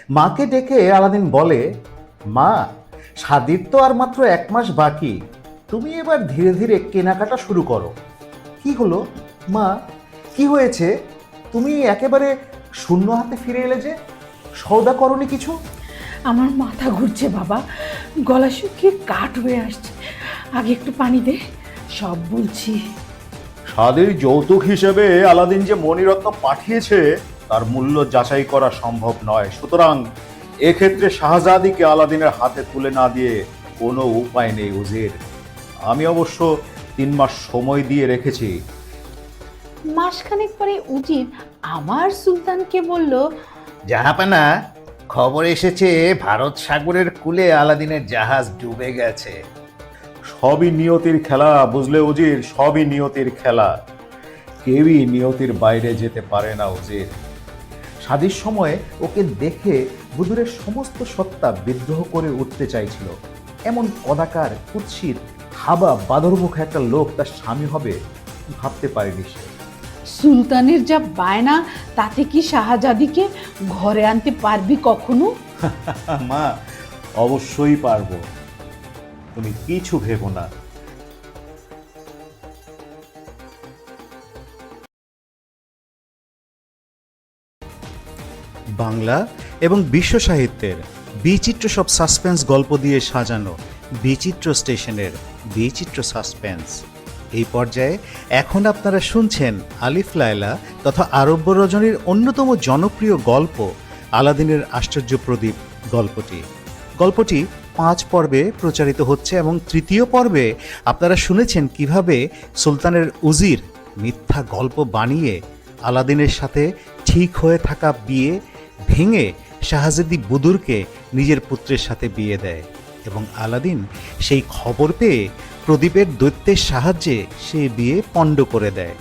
মাকে ডেকে আলাদিন বলে, মা, শাদির তো আর মাত্র 1 মাস বাকি, তুমি এবার ধীরে ধীরে কেনাকাটা শুরু করো। কি হলো মা, কি হয়েছে? তুমি একেবারে শূন্য হাতে ফিরে এলে যে, সওদা করনি কিছু? আমার মাথা ঘুরছে বাবা, গলা শুকিয়ে কাঠ হয়ে আসছে। আগে একটু পানি দে, সব বলছি। শাদির যৌতুক হিসেবে আলাদিন যে মণিরত্ন পাঠিয়েছে তার মূল্য যাচাই করা সম্ভব নয়, সুতরাং এক্ষেত্রে শাহজাদিকে আলাদিনের হাতে তুলে না দিয়ে কোনো উপায় নেই উজির। আমি অবশ্য 3 মাস সময় দিয়ে রেখেছি। মাসখানেক পরে উজির আমার সুলতানকে বলল, জাহাপানা, খবর এসেছে ভারত সাগরের কূলে আলাদিনের জাহাজ ডুবে গেছে। সবই নিয়তির খেলা, বুঝলে উজির, সবই নিয়তির খেলা। কেউই নিয়তির বাইরে যেতে পারে না উজির। শাদির সময় ওকে দেখে বুদুরের সমস্ত সত্তা বিদ্রোহ করে উঠতে চাইছিল। এমন কদাকার, কুৎসিত, হাবা বাদরমুখ একটা লোক তার স্বামী হবে ভাবতে পারেনি সে। সুলতানের যা বায়না, তাতে কি শাহজাদিকে ঘরে আনতে পারবি কখনো? মা, অবশ্যই পারবো, তুমি কিছু ভেবো না। বাংলা এবং বিশ্ব সাহিত্যের বিচিত্র সব সাসপেন্স গল্প দিয়ে সাজানো বিচিত্র স্টেশনের বিচিত্র সাসপেন্স। এই পর্যায়ে এখন আপনারা শুনছেন আলিফ লায়লা তথা আরব্য রজনীর অন্যতম জনপ্রিয় গল্প আলাদিনের আশ্চর্য প্রদীপ গল্পটি 5 পর্বে প্রচারিত হচ্ছে এবং 3য় পর্বে আপনারা শুনেছেন কিভাবে সুলতানের উজির মিথ্যা গল্প বানিয়ে আলাদিনের সাথে ঠিক হয়ে থাকা বিয়ে ভেঙে শাহজাদি বুদুরকে নিজের পুত্রের সাথে বিয়ে দেয় এবং আলাদিন সেই খবর পেয়ে প্রদীপের দৈত্যের সাহায্যে সে বিয়ে পণ্ড করে দেয়।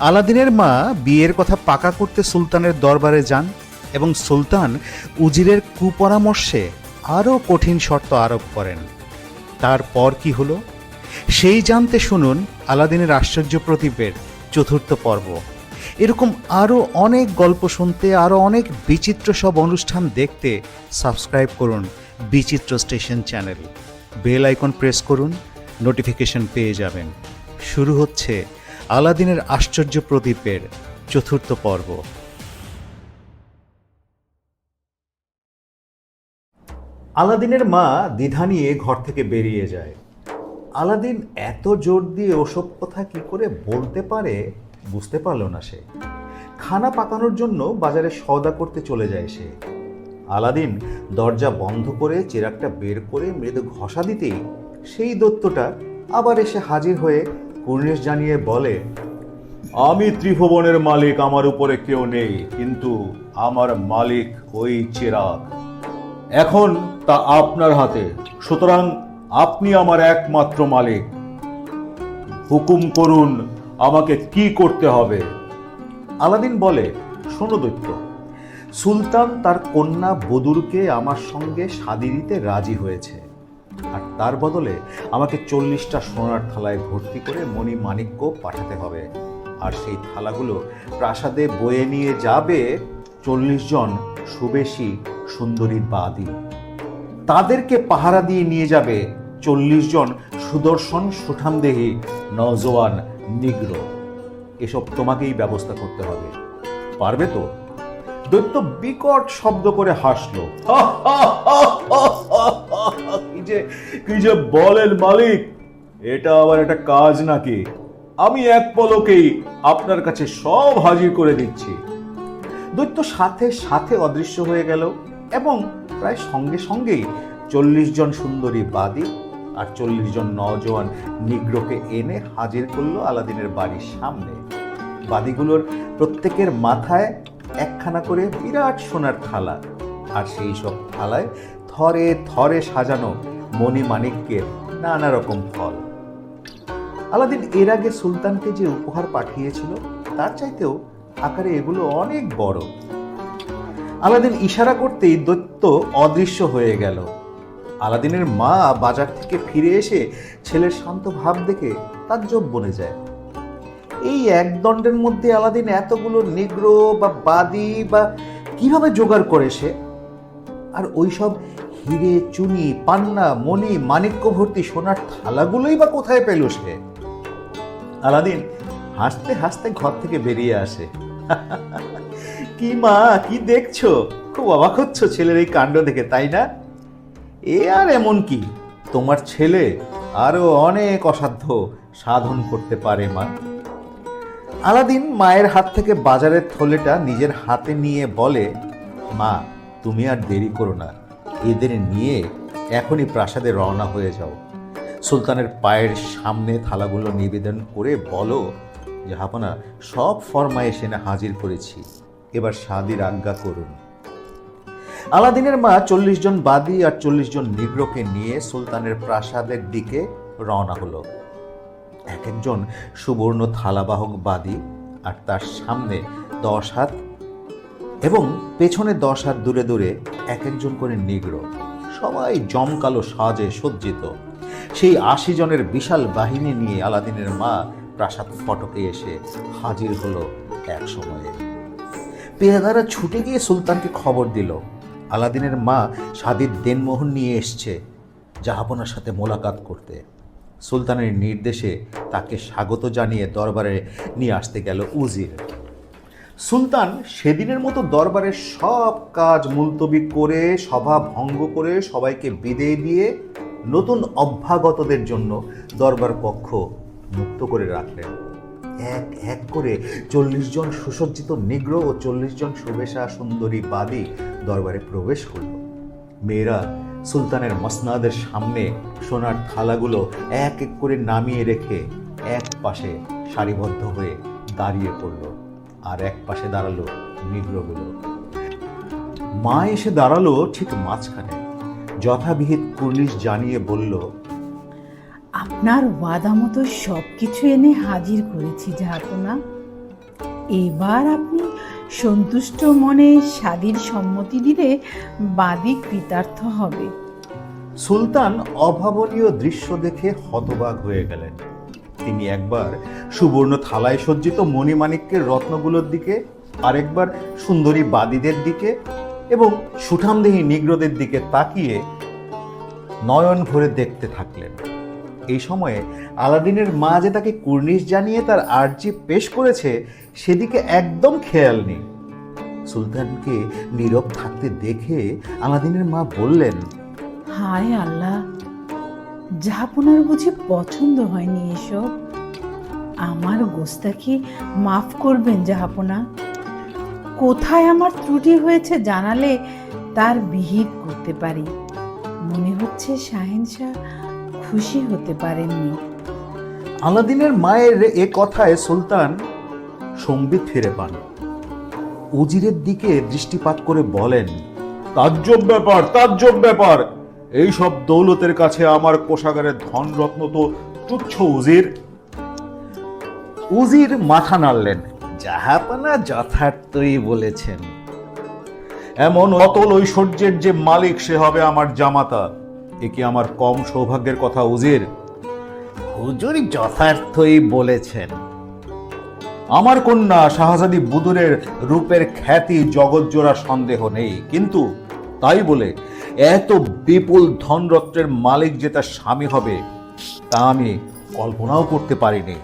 আলাদিনের মা বিয়ের কথা পাকা করতে সুলতানের দরবারে যান এবং সুলতান উজিরের কুপরামর্শে আরও কঠিন শর্ত আরোপ করেন। তারপর কি হলো সেই জানতে শুনুন আলাদিনের আশ্চর্য প্রদীপের 4র্থ পর্ব। এরকম আরও অনেক গল্প শুনতে, আরও অনেক বিচিত্র সব অনুষ্ঠান দেখতে সাবস্ক্রাইব করুন Bichitra station channel. Bell icon press করুন, নোটিফিকেশন পেয়ে যাবেন। শুরু হচ্ছে আলাদিনের আশ্চর্য প্রদীপের 4র্থ পর্ব। আলাদিনের মা দ্বিধা নিয়ে ঘর থেকে বেরিয়ে যায়। আলাদিন এত জোর দিয়ে ওসব কথা কি করে বলতে পারে বুঝতে পারল না সে। খানা পাকানোর জন্য বাজারে সওদা করতে চলে যায় সে। আলাদিন দরজা বন্ধ করে চিরাগটা বের করে মৃদু ঘষা দিতেই সেই দৈত্যটা আবার এসে হাজির হয়ে কুর্নিশ জানিয়ে বলে, আমি ত্রিভুবনের মালিক, আমার উপরে কেউ নেই, কিন্তু আমার মালিক ওই চিরাগ। এখন তা আপনার হাতে, সুতরাং আপনি আমার একমাত্র মালিক। হুকুম করুন আমাকে কি করতে হবে। আলাদিন বলে, শোনো দৈত্য, সুলতান তার কন্যা বদুরকে আমার সঙ্গে শাদী দিতে রাজি হয়েছে, আর তার বদলে আমাকে 40টা সোনার থালায় ভর্তি করে মণি মাণিক্য পাঠাতে হবে। আর সেই থালাগুলো প্রাসাদে বয়ে নিয়ে যাবে 40 জন সুবেশী সুন্দরী বাদী। তাদেরকে পাহারা দিয়ে নিয়ে যাবে 40 জন সুদর্শন সুঠামদেহী নওজোয়ান নিগ্র। এসব তোমাকেই ব্যবস্থা করতে হবে, পারবে তো? দৈত্য বিকট শব্দ করে হাসলো। কি যে বলেন মালিক, এটা আবার একটা কাজ নাকি? আমি এক পলকেই আপনার কাছে সব হাজির করে দিচ্ছি। দৈত্য সাথে সাথে অদৃশ্য হয়ে গেল এবং প্রায় সঙ্গে সঙ্গেই 40 জন সুন্দরী বাদী আর 40 জন নওজোয়ান নিগ্রোকে এনে হাজির করলো আলাদিনের বাড়ির সামনে। বাদীগুলোর প্রত্যেকের মাথায় একখানা করে বিরাট সোনার থালা, আর সেই সব থালায় থরে থরে সাজানো মণিমাণিক্যের নানা রকম ফল। আলাদিন এর আগে সুলতানকে যে উপহার পাঠিয়েছিল তার চাইতেও আকারে এগুলো অনেক বড়। আলাদিন ইশারা করতেই দৈত্য অদৃশ্য হয়ে গেল। আলাদিনের মা বাজার থেকে ফিরে এসে ছেলের শান্ত ভাব দেখে তাজ্জব বনে যায়। এই এক দণ্ডের মধ্যে আলাদিন এতগুলো নিগ্রো বা বাদী বা কিভাবে জোগাড় করে সে? আর ওইসব হিরে, চুনি, পান্না, মণি, মাণিক্য ভর্তি সোনার থালাগুলোই বা কোথায় পেল সে? আলাদিন হাসতে হাসতে ঘর থেকে বেরিয়ে আসে। কি মা, কি দেখছো? খুব অবাক হচ্ছ ছেলের এই কাণ্ড দেখে, তাই না? এ আর এমন কি, তোমার ছেলে আরো অনেক অসাধ্য সাধন করতে পারে মা। আলাদিন মায়ের হাত থেকে বাজারের থলেটা নিজের হাতে নিয়ে বলে, মা তুমি আর দেরি করো না, এদের নিয়ে এখনই প্রাসাদে রওনা হয়ে যাও। সুলতানের পায়ের সামনে থালাগুলো নিবেদন করে বলো, জাহাপনা সব ফরমায়েশ এনে হাজির করেছি, এবার শাদির আজ্ঞা করুন। আলাদিনের মা 40 জন বাদী আর 40 জন নিগ্রোকে নিয়ে সুলতানের প্রাসাদের দিকে রওনা হলো। এক একজন সুবর্ণ থালাবাহক বাদী, আর তার সামনে 10 হাত এবং পেছনে 10 হাত দূরে দূরে এক একজন করে নিগ্রো, সবাই জমকালো সাজে সজ্জিত। সেই 80 জনের বিশাল বাহিনী নিয়ে আলাদিনের মা প্রাসাদ ফটকে এসে হাজির হলো এক সময়ে। পেয়াদারা ছুটে গিয়ে সুলতানকে খবর দিল, আলাদিনের মা শাদির দেনমোহর নিয়ে এসছে জাহাপনার সাথে মোলাকাত করতে। সুলতানের নির্দেশে তাকে স্বাগত জানিয়ে দরবারে নিয়ে আসতে গেল উজির। সুলতান সেদিনের মতো দরবারের সব কাজ মুলতবি করে, সভা ভঙ্গ করে সবাইকে বিদায় দিয়ে নতুন অভ্যাগতদের জন্য দরবার কক্ষ মুক্ত করে রাখলেন। এক এক করে 40 জন সুসজ্জিত নিগ্রো ও 40 জন সুবেশা সুন্দরী বাদী দরবারে প্রবেশ করল। মেয়েরা সুলতানের মসনাদের সামনে সোনার থালাগুলো এক এক করে নামিয়ে রেখে এক পাশে সারিবদ্ধ হয়ে দাঁড়িয়ে পড়ল, আর এক পাশে দাঁড়ালো নিগ্রোগুলো। মা এসে দাঁড়ালো ঠিক মাঝখানে, যথাবিহিত কুর্নিশ জানিয়ে বলল, আপনার ওয়াদা মতো সব কিছু এনে হাজির করেছি জাহাপনা। এবার আপনি সন্তুষ্ট মনে শাদির সম্মতি দিলে বাদী কৃতার্থ হবে। সুলতান অভাবনীয় দৃশ্য দেখে হতবাক হয়ে গেলেন। তিনি একবার সুবর্ণ থালায় সজ্জিত মণিমাণিক্যের রত্নগুলোর দিকে, আরেকবার সুন্দরী বাদীদের দিকে এবং সুঠামদেহী নিগ্রোদের দিকে তাকিয়ে নয়ন ভরে দেখতে থাকলেন। এই সময়ে আলাদিনের মা যে তাকে কুর্নিশ জানিয়ে তার আর্জি পেশ করেছে সেদিকে একদম খেয়াল নেই। সুলতানকে নীরব থাকতে দেখে আলাদিনের মা বললেন, হায় আল্লাহ, জাহাপনার বুঝি পছন্দ হয়নি এসব? আমার গোস্তাকি মাফ করবেন জাহাপনা। কোথায় আমার ত্রুটি হয়েছে জানালে তার বিহিত করতে পারি। মনে হচ্ছে শাহেনশাহ খুশি হতে পারেননি। আলাদিনের মায়ের এ কথায় সুলতান সম্বিত ফিরে পান। উজিরের দিকে দৃষ্টিপাত করে বলেন, তাজ্জব ব্যাপার, তাজ্জব ব্যাপার। এই সব দৌলতের কাছে আমার কোষাগারের ধন রত্ন তো তুচ্ছ উজির। উজির মাথা নাড়লেন, জাহাপনা যথার্থই বলেছেন। এমন অতল ঐশ্বর্যের যে মালিক সে হবে আমার জামাতা, এ কি আমার কম সৌভাগ্যের কথা উজির? হুজুর যথার্থই বলেছেন। আমার কন্যা শাহজাদি বুদুরের রূপের খ্যাতি জগৎজোড়া সন্দেহ নেই, কিন্তু তাই বলে এত বিপুল ধনরত্নের মালিক যে তার স্বামী হবে তা আমি কল্পনাও করতে পারিনি।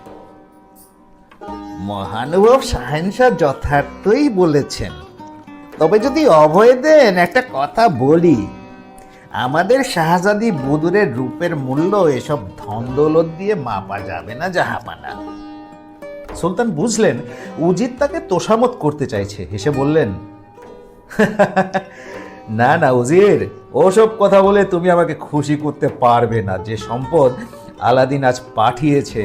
মহানুভব শাহেনশাহ যথার্থই বলেছেন। তবে যদি অভয় দেন একটা কথা বলি, আমাদের শাহজাদি বুদুরের রূপের মূল্য এসব ধন দৌলত দিয়ে মাপা যাবে না জাহাপানা। সুলতান বুঝলেন উজির তাকে তোষামত করতে চাইছে, হেসে বললেন, না না উজির, ওসব কথা বলে তুমি আমাকে খুশি করতে পারবে না। যে সম্পদ আলাদিন আজ পাঠিয়েছে,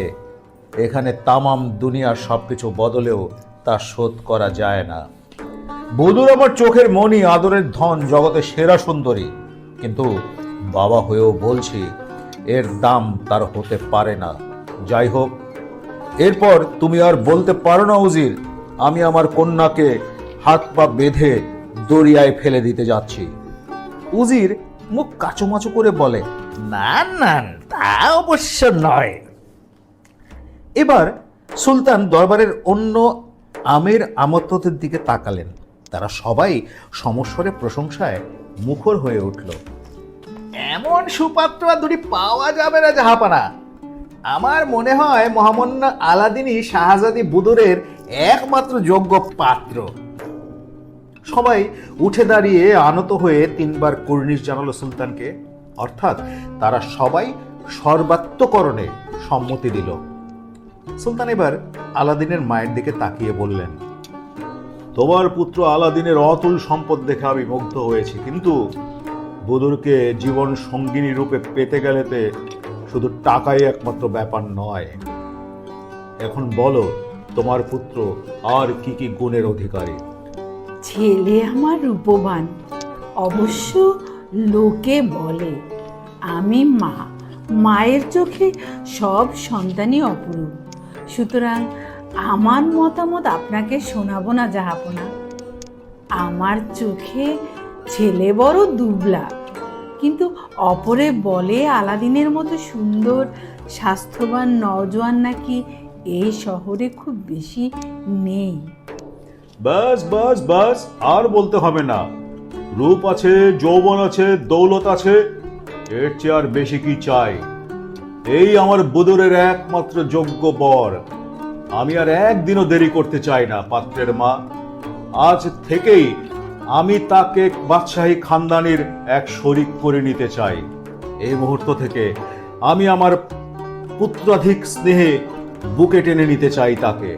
এখানে তামাম দুনিয়ার সবকিছু বদলেও তা শোধ করা যায় না। বুদুর আমার চোখের মণি, আদরের ধন, জগতের সেরা সুন্দরী, কিন্তু বাবা হয়েও বলছি এর দাম তার হতে পারে না। যাই হোক, এরপর তুমি আর বলতে পারো না উজির, আমি আমার কন্যাকে হাত পা বেঁধে দরিয়ায় ফেলে দিতে যাচ্ছি। উজির মুখ কাচুমাচু করে বলে, না না, তা অবশ্য নয়। এবার সুলতান দরবারের অন্য আমির আমতদের দিকে তাকালেন। তারা সবাই সমস্বরে প্রশংসায় মুখর হয়ে উঠল। এমন সুপাত্র আর দুটি পাওয়া যাবে না জাহাপানা। আমার মনে হয় মহামান্য আলাদিনই শাহজাদি বুদুরের একমাত্র যোগ্য পাত্র। সবাই উঠে দাঁড়িয়ে আনত হয়ে 3 বার কুর্নিশ জানালো সুলতানকে, অর্থাৎ তারা সবাই সর্বাত্মকরণে সম্মতি দিল। সুলতান এবার আলাদিনের মায়ের দিকে তাকিয়ে বললেন, তোমার পুত্র আলাদিনের অতুল সম্পদ দেখে আমি মুগ্ধ হয়েছি, কিন্তু বুদুরকে জীবন সঙ্গিনী রূপে পেতে গেলেতে শুধু টাকাই একমাত্র ব্যাপার নয়। এখন বলো, তোমার পুত্র আর কি কি গুণের অধিকারী? ছেলে আমার রূপবান, অবশ্য লোকে বলে আমি মায়ের চোখে সব সন্তানই অপরূপ। সুতরাং আমার মতামত আপনাকে শোনাবো না জাহাপনা। আমার চোখে ছেলে বড় দুবলা, কিন্তু অপরে বলে আলাদিনের মতো সুন্দর স্বাস্থ্যবান নওজোয়ান নাকি এই শহরে খুব বেশি নেই। বাস বাস বাস, আর বলতে হবে না। রূপ আছে, যৌবন আছে, দৌলত আছে, এর চেয়ে আর বেশি কি চাই? এই আমার বুদুরের একমাত্র যোগ্য বর। আমি আর একদিনও দেরি করতে চাই না পাত্রের মা। আজ থেকেই আমি তাকে বাদশাহী খানদানির এক শরিক করে নিতে চাই। এই মুহূর্ত থেকে আমি আমার পুত্রাধিক স্নেহে বুকে টেনে নিতে চাই তাকে।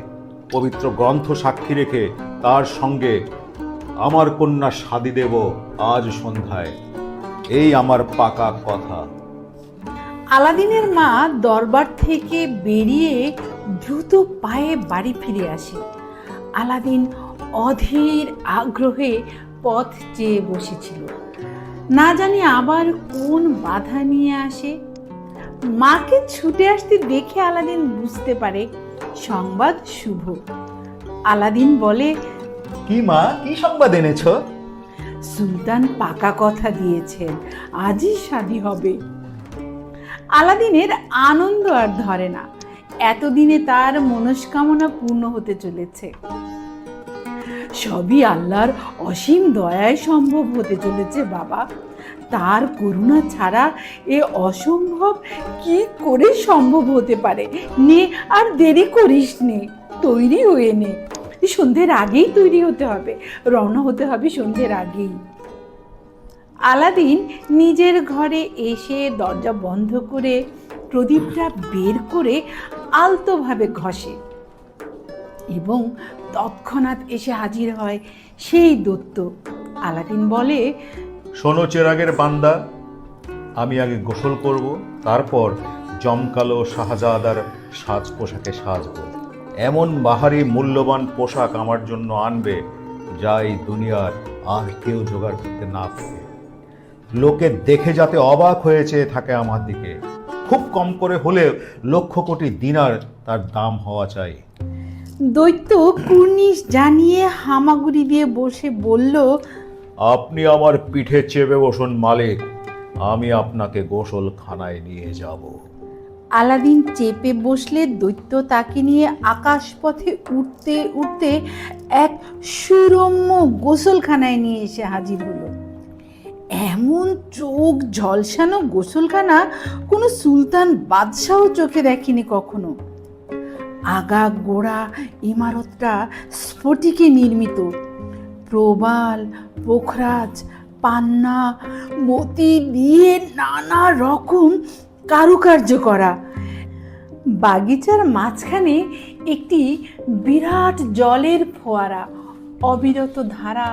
পবিত্র গ্রন্থ সাক্ষী রেখে তার সঙ্গে আমার কন্যা শাদী দেব আজ সন্ধ্যায়। এই আমার পাকা কথা। আলাদিনের মা দরবার থেকে বেরিয়ে দ্রুত পায়ে বাড়ি ফিরে আসে। আলাদিন অধীর আগ্রহে পথ চেয়ে বসেছিল, না জানি আবার কোন বাধা নিয়ে আসে। মাকে ছুটে আসতে দেখে আলাদিন বুঝতে পারে সংবাদ শুভ। আলাদিন বলে, কি মা, কি সংবাদ এনেছ? সুলতান পাকা কথা দিয়েছেন, আজই শাদী হবে। আলাদিনের আনন্দ আর ধরে না। এতদিনে তার মনস্কামনা পূর্ণ হতে চলেছে। সবই আল্লাহর অসীম দয়ায় সম্ভব হতে চলেছে বাবা। তার করুণা ছাড়া এ অসম্ভব কি করে সম্ভব হতে পারে? নে, আর দেরি করিস নে, তৈরি হয়ে নে। সন্ধ্যের আগেই তৈরি হতে হবে, রওনা হতে হবে সন্ধ্যের আগেই। আলাদিন নিজের ঘরে এসে দরজা বন্ধ করে প্রদীপটা বের করে আলতোভাবে ঘষে এবং তৎক্ষণাৎ এসে হাজির হয় সেই দৈত্য। আলাদিন বলে, শোনো চেরাগের বান্দা, আমি আগে গোসল করব, তারপর জমকালো শাহজাদার সাজ পোশাকে সাজবো। এমন বাহারি মূল্যবান পোশাক আমার জন্য আনবে যা এই দুনিয়ার আর কেউ জোগাড় করতে না পারে। লোকে দেখে যাতে অবাক হয়েছে থাকে আমার দিকে। খুব কম করে হলেও 1,00,000 কোটি দিনার তার দাম হওয়া চাই। দৈত্য কুর্নিশ জানিয়ে হামাগুড়ি দিয়ে বসে বলল, আপনি আমার পিঠে চেপে বসুন মালিক, আমি আপনাকে গোসলখানায় নিয়ে যাব। আলাদিন চেপে বসলে দৈত্য তাকে নিয়ে আকাশপথে উঠতে উঠতে এক সুরম্য গোসলখানায় নিয়ে এসে হাজির হলো। এমন চোখ ঝলসানো গোসলখানা কোনো সুলতান বাদশাহ চোখে দেখেনি কখনো। আগা গোড়া ইমারতটা স্ফটিকে নির্মিত। প্রবাল, পোখরাজ, পান্না, মতি দিয়ে নানা রকম কারুকার্য করা। বাগিচার মাঝখানে একটি বিরাট জলের ফোয়ারা অবিরত ধারা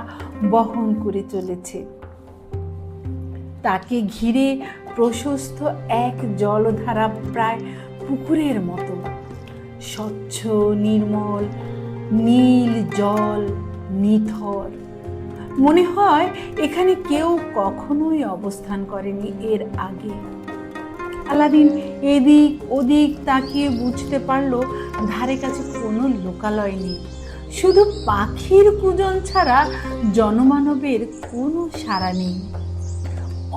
বহন করে চলেছে। তাকে ঘিরে প্রশস্ত এক জলধারা প্রায় পুকুরের মতো, স্বচ্ছ নির্মল নীল জল, নিথর। মনে হয় এখানে কেউ কখনোই অবস্থান করেনি এর আগে। আলাদিন এদিক ওদিক তাকিয়ে বুঝতে পারলো ধারে কাছে কোনো লোকালয় নেই। শুধু পাখির কুজন ছাড়া জনমানবের কোনো সাড়া নেই।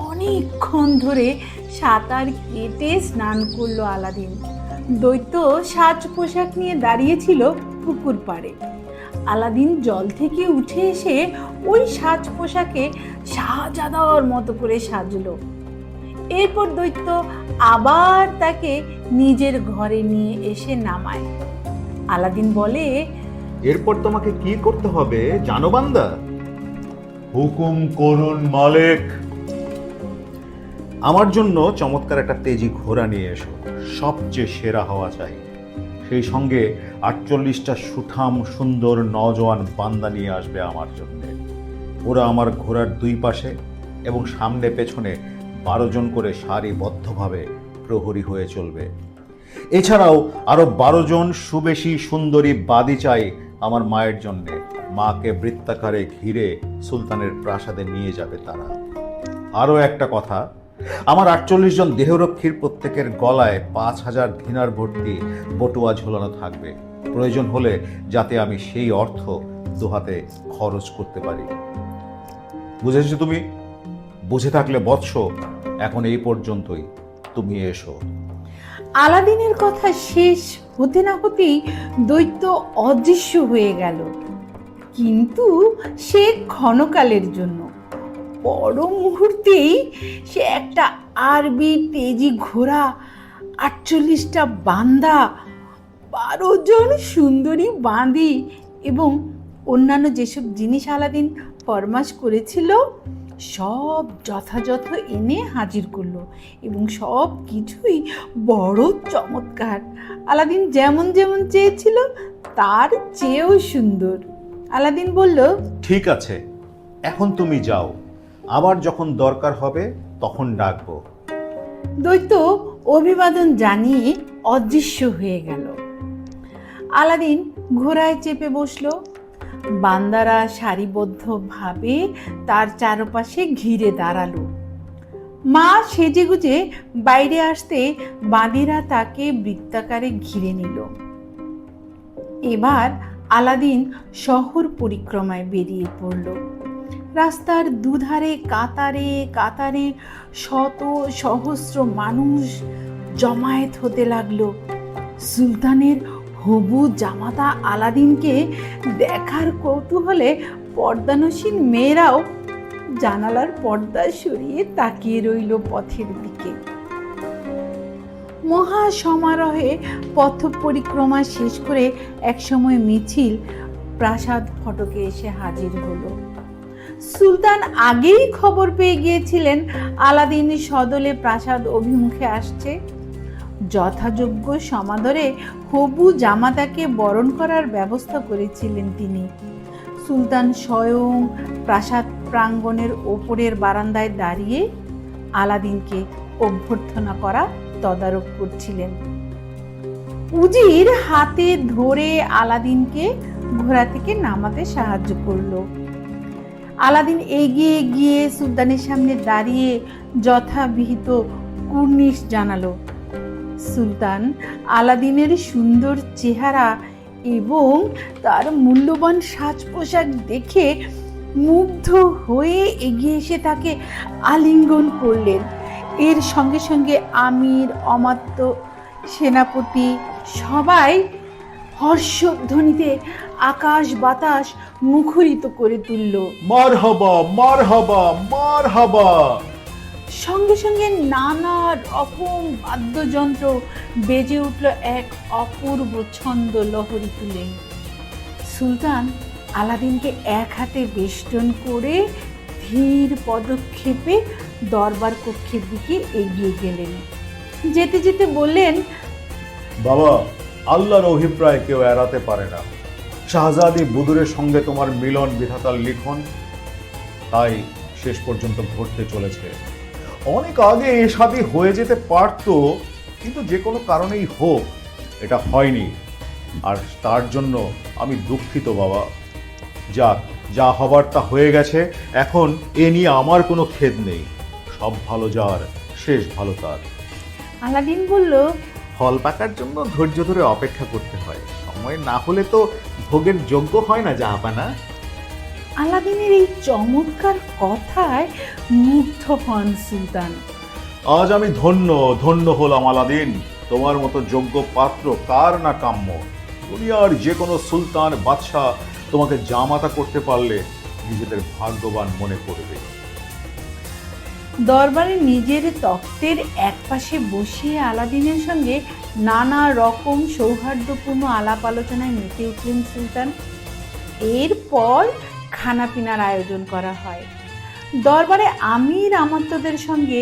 অনেকক্ষণ ধরে সাঁতার কেটে স্নান করলো আলাদিন। দৈত্য সাজ পোশাক নিয়ে দাঁড়িয়েছিল পুকুর পাড়ে। আলাদিন জল থেকে উঠে এসে ওই সাজ পোশাকে শাহজাদার মতো করে সাজলো। এরপর দৈত্য আবার তাকে নিজের ঘরে নিয়ে এসে নামায়। আলাদিন বলে, এরপর তোমাকে কি করতে হবে জানো বান্দা? হুকুম করুন মালিক। আমার জন্য চমৎকার একটা তেজি ঘোড়া নিয়ে এসো, সবচেয়ে সেরা হওয়া চাই। সেই সঙ্গে 48টা সুঠাম সুন্দর নওজোয়ান বান্দা নিয়ে আসবে আমার জন্য। ওরা আমার ঘোড়ার দুই পাশে এবং সামনে পেছনে 12 জন করে সারিবদ্ধভাবে প্রহরী হয়ে চলবে। এছাড়াও আরো 12 জন সুবেশী সুন্দরী বাদী চাই আমার মায়ের জন্যে। মাকে বৃত্তাকারে ঘিরে সুলতানের প্রাসাদে নিয়ে যাবে তারা। আরো একটা কথা, আমার 48 জন দেহরক্ষীর প্রত্যেকের গলায় 5000 দিনার ভর্তি বটুয়া ঝোলানো থাকবে, প্রয়োজন হলে যাতে আমি সেই অর্থ দুহাতে খরচ করতে পারি। বুঝেছো তুমি? বুঝে থাকলে বৎস, এখন এই পর্যন্তই, তুমি এসো। আলাদিনের কথা শেষ হতে না হতেই দৈত্য অদৃশ্য হয়ে গেল, কিন্তু সে ক্ষণকালের জন্য। পর মুহূর্তেই সে একটা আরবি তেজি ঘোড়া, 48টা বান্দা, 12 জন সুন্দরী বাঁধি এবং অন্যান্য যেসব জিনিস আলাদিন ফরমাশ করেছিল সব যথাযথ এনে হাজির করলো, এবং সব কিছুই বড় চমৎকার। আলাদিন যেমন যেমন চেয়েছিল তার চেয়েও সুন্দর। আলাদিন বলল, ঠিক আছে, এখন তুমি যাও, আবার যখন দরকার হবে তখন ডাকবো। দৈত্য অভিবাদন জানিয়ে অদৃশ্য হয়ে গেল। আলাদিন ঘোড়ায় চেপে বসলো। বান্দারা সারিবদ্ধভাবে তার চারপাশে ঘিরে দাঁড়ালো। মা সেজেগুজে বাইরে আসতে বাঁদিরা তাকে বৃত্তাকারে ঘিরে নিল। এবার আলাদিন শহর পরিক্রমায় বেরিয়ে পড়ল। রাস্তার দুধারে কাতারে কাতারে শত সহস্র মানুষ জমায়েত হতে লাগলো। সুলতানের হবু জামাতা আলাদিনকে দেখার কৌতূহলে পর্দানসীন মেয়েরাও জানালার পর্দা সরিয়ে তাকিয়ে রইল পথের দিকে। মহা সমারোহে পথ পরিক্রমা শেষ করে একসময় মিছিল প্রাসাদ ফটকে এসে হাজির হলো। সুলতান আগেই খবর পেয়ে গিয়েছিলেন আলাদিন সদলে প্রাসাদ অভিমুখে আসছে। যথাযোগ্য সমাদরে হবু জামাতাকে বরণ করার ব্যবস্থা করেছিলেন তিনি। সুলতান স্বয়ং প্রাসাদ প্রাঙ্গণের ওপরের বারান্দায় দাঁড়িয়ে আলাদিনকে অভ্যর্থনা করা তদারক করছিলেন। উজির হাতে ধরে আলাদিনকে ঘোড়া থেকে নামাতে সাহায্য করলো। আলাদিন এগিয়ে গিয়ে সুলতানের সামনে দাঁড়িয়ে যথাবিহিত কুর্নিশ জানালো। সুলতান আলাদিনের সুন্দর চেহারা এবং তার মূল্যবান সাজ পোশাক দেখে মুগ্ধ হয়ে এগিয়ে এসে তাকে আলিঙ্গন করলেন। এর সঙ্গে সঙ্গে আমির, অমাত্য, সেনাপতি সবাই হর্ষধ্বনিতে আকাশ বাতাস মুখরিত করে তুলল। মারহাবা মারহাবা মারহাবা। সঙ্গে সঙ্গে নানা রকম বাদ্যযন্ত্র বেজে উঠল এক অপূর্ব ছন্দ লহরী তুলে। সুলতান আলাদিনকে এক হাতে বেষ্টন করে ধীর পদক্ষেপে দরবার কক্ষের দিকে এগিয়ে গেলেন। যেতে যেতে বললেন, বাবা, আল্লাহর অভিপ্রায় কেউ এড়াতে পারে না। শাহজাদি বুদুরের সঙ্গে তোমার মিলন বিধাতার লিখন, তাই শেষ পর্যন্ত ঘটতে চলেছে। অনেক আগে এ শাদী হয়ে যেতে পারতো, কিন্তু যে কোনো কারণেই হোক এটা হয়নি, আর তার জন্য আমি দুঃখিত বাবা। যাক, যা হবার তা হয়ে গেছে, এখন এ নিয়ে আমার কোনো খেদ নেই। সব ভালো যার, শেষ ভালো তার। আলাদিন বলল, ফল পাকার জন্য ধৈর্য ধরে অপেক্ষা করতে হয়, সময় না হলে তো ভোগের যোগ্য হয় না জাহাপানা। আলাদিনের এই চমৎকার কথায় মুগ্ধ হন সুলতান। আজ আমি ধন্য ধন্য হলাম আলাদিন। তোমার মতো যোগ্য পাত্র কার না কাম্য। দুনিয়ার যে কোনো সুলতান বাদশাহ তোমাকে জামাতা করতে পারলে নিজেদের ভাগ্যবান মনে করবে। দরবারে নিজের তখ্তের একপাশে বসিয়ে আলাদিনের সঙ্গে নানা রকম সৌহার্দ্যপূর্ণ আলাপ আলোচনায় মেতে উঠলেন সুলতান। এরপর খানাপিনার আয়োজন করা হয়। দরবারে আমির আমাত্যদের সঙ্গে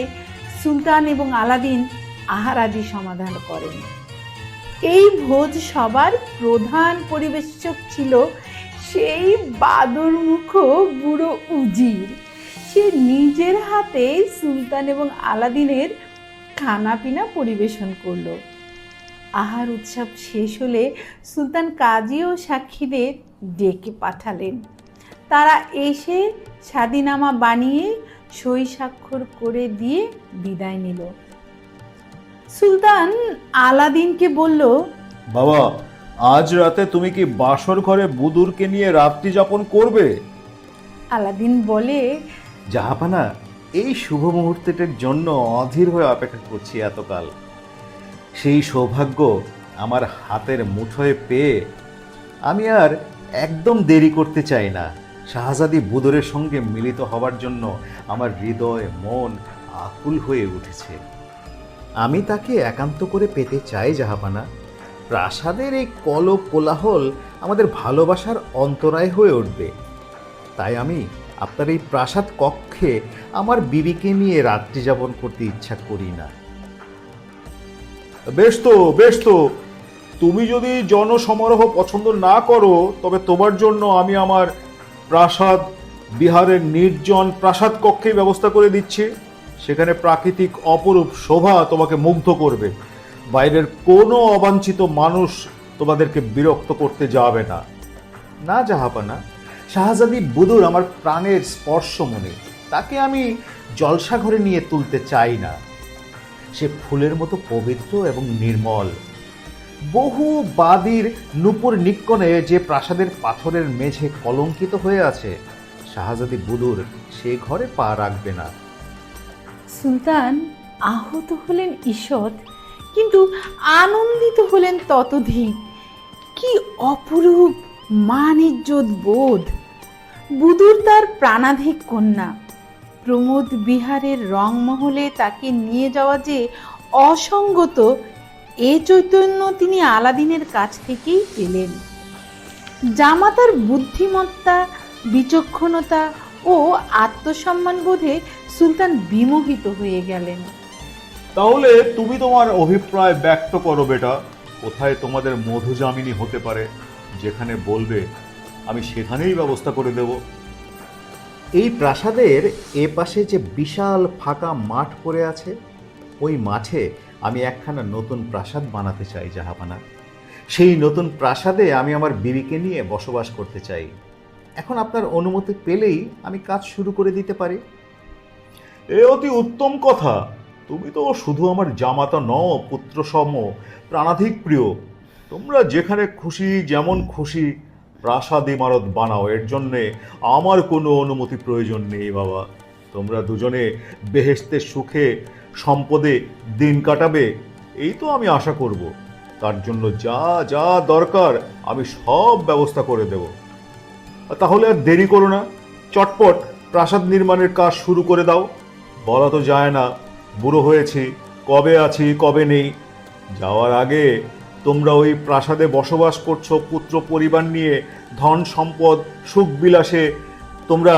সুলতান এবং আলাদিন আহার আদি সমাধান করেন। এই ভোজ সবার প্রধান পরিবেশক ছিল সেই বাদরমুখ বুড়ো উজির। সে নিজের হাতে সুলতান এবং আলাদিনের খানাপিনা পরিবেশন করলো। আহার উৎসব শেষ হলে সুলতান কাজী ও সাক্ষীদের ডেকে পাঠালেন। তারা এসে স্বাধীনামা বানিয়ে সই স্বাক্ষর করে দিয়ে বিদায় নিল। সুলতান আলাদিনকে বলল, বাবা, আজ রাতে তুমি কি বাসর ঘরে বুদুরকে নিয়ে রাত্রি যাপন করবে? আলাদিন বলে, জাহাপানা, এই শুভ মুহূর্তটার জন্য অধীর হয়ে অপেক্ষা করছি এতকাল। সেই সৌভাগ্য আমার হাতের মুঠোয় পেয়ে আমি আর একদম দেরি করতে চাই না। শাহজাদি বুদরের সঙ্গে মিলিত হবার জন্য আমার হৃদয় মন আকুল হয়ে উঠেছে। আমি তাকে একান্ত করে পেতে চাই জাহাপানা। প্রাসাদের এই কল কোলাহল আমাদের ভালোবাসার অন্তরায় হয়ে উঠবে। তাই আমি আপনার এই প্রাসাদ কক্ষে আমার বিবিকে নিয়ে রাত্রি যাপন করতে ইচ্ছা করি না। বেশ তো, তুমি যদি জনসমারোহ পছন্দ না করো, তবে তোমার জন্য আমি আমার প্রাসাদ বিহারের নির্জন প্রাসাদ কক্ষে ব্যবস্থা করে দিচ্ছি। সেখানে প্রাকৃতিক অপরূপ শোভা তোমাকে মুগ্ধ করবে। বাইরের কোনো অবাঞ্ছিত মানুষ তোমাদেরকে বিরক্ত করতে যাবে না। না জাহাপানা, শাহজাদি বুদুর আমার প্রাণের স্পর্শমণি। তাকে আমি জলসাঘরে নিয়ে তুলতে চাই না। সে ফুলের মতো পবিত্র এবং নির্মল। বহু বাদির নূপুর নিক্কণে যে প্রাসাদের পাথরের মেঝে কলঙ্কিত হয়ে আছে, শাহজাদি বুদুর সে ঘরে পা রাখবে না। সুলতান আহত হলেন ঈষৎ, কিন্তু আনন্দিত হলেন ততোধিক। কি অপরূপ মান ইজ্জত বোধ! বুদুর তার প্রাণাধিক কন্যা। প্রমোদ বিহারের রংমহলে তাকে নিয়ে যাওয়া যে অসঙ্গত, এ চৈতন্য তিনি আলাদিনের কাছ থেকেই পেলেন। জামাতার বুদ্ধিমত্তা, বিচক্ষণতা ও আত্মসম্মান বোধে সুলতান বিমোহিত হয়ে গেলেন। তাহলে তুমি তোমার অভিপ্রায় ব্যক্ত করো বেটা। কোথায় তোমাদের মধুজামিনী হতে পারে? যেখানে বলবে আমি সেখানেই ব্যবস্থা করে দেব। এই প্রাসাদের এ পাশে যে বিশাল ফাঁকা মাঠ পড়ে আছে, ওই মাঠে আমি একখানা নতুন প্রাসাদ বানাতে চাই জাহাপানা। সেই নতুন প্রাসাদে আমি আমার বিবিকে নিয়ে বসবাস করতে চাই। এখন আপনার অনুমতি পেলেই আমি কাজ শুরু করে দিতে পারি। এ অতি উত্তম কথা। তুমি তো শুধু আমার জামাতা নও, পুত্রসম, প্রাণাধিক প্রিয়। তোমরা যেখানে খুশি, যেমন খুশি প্রাসাদ ইমারত বানাও। এর জন্যে আমার কোনো অনুমতি প্রয়োজন নেই বাবা। তোমরা দুজনে বেহেশতের সুখে সম্পদে দিন কাটাবে, এই তো আমি আশা করব। তার জন্য যা যা দরকার আমি সব ব্যবস্থা করে দেব। তাহলে আর দেরি করো না, চটপট প্রাসাদ নির্মাণের কাজ শুরু করে দাও। বলা তো যায় না, বুড়ো হয়েছি, কবে আছি কবে নেই। যাওয়ার আগে তোমরা ওই প্রাসাদে বসবাস করছো পুত্র পরিবার নিয়ে, ধন সম্পদ সুখ বিলাসে তোমরা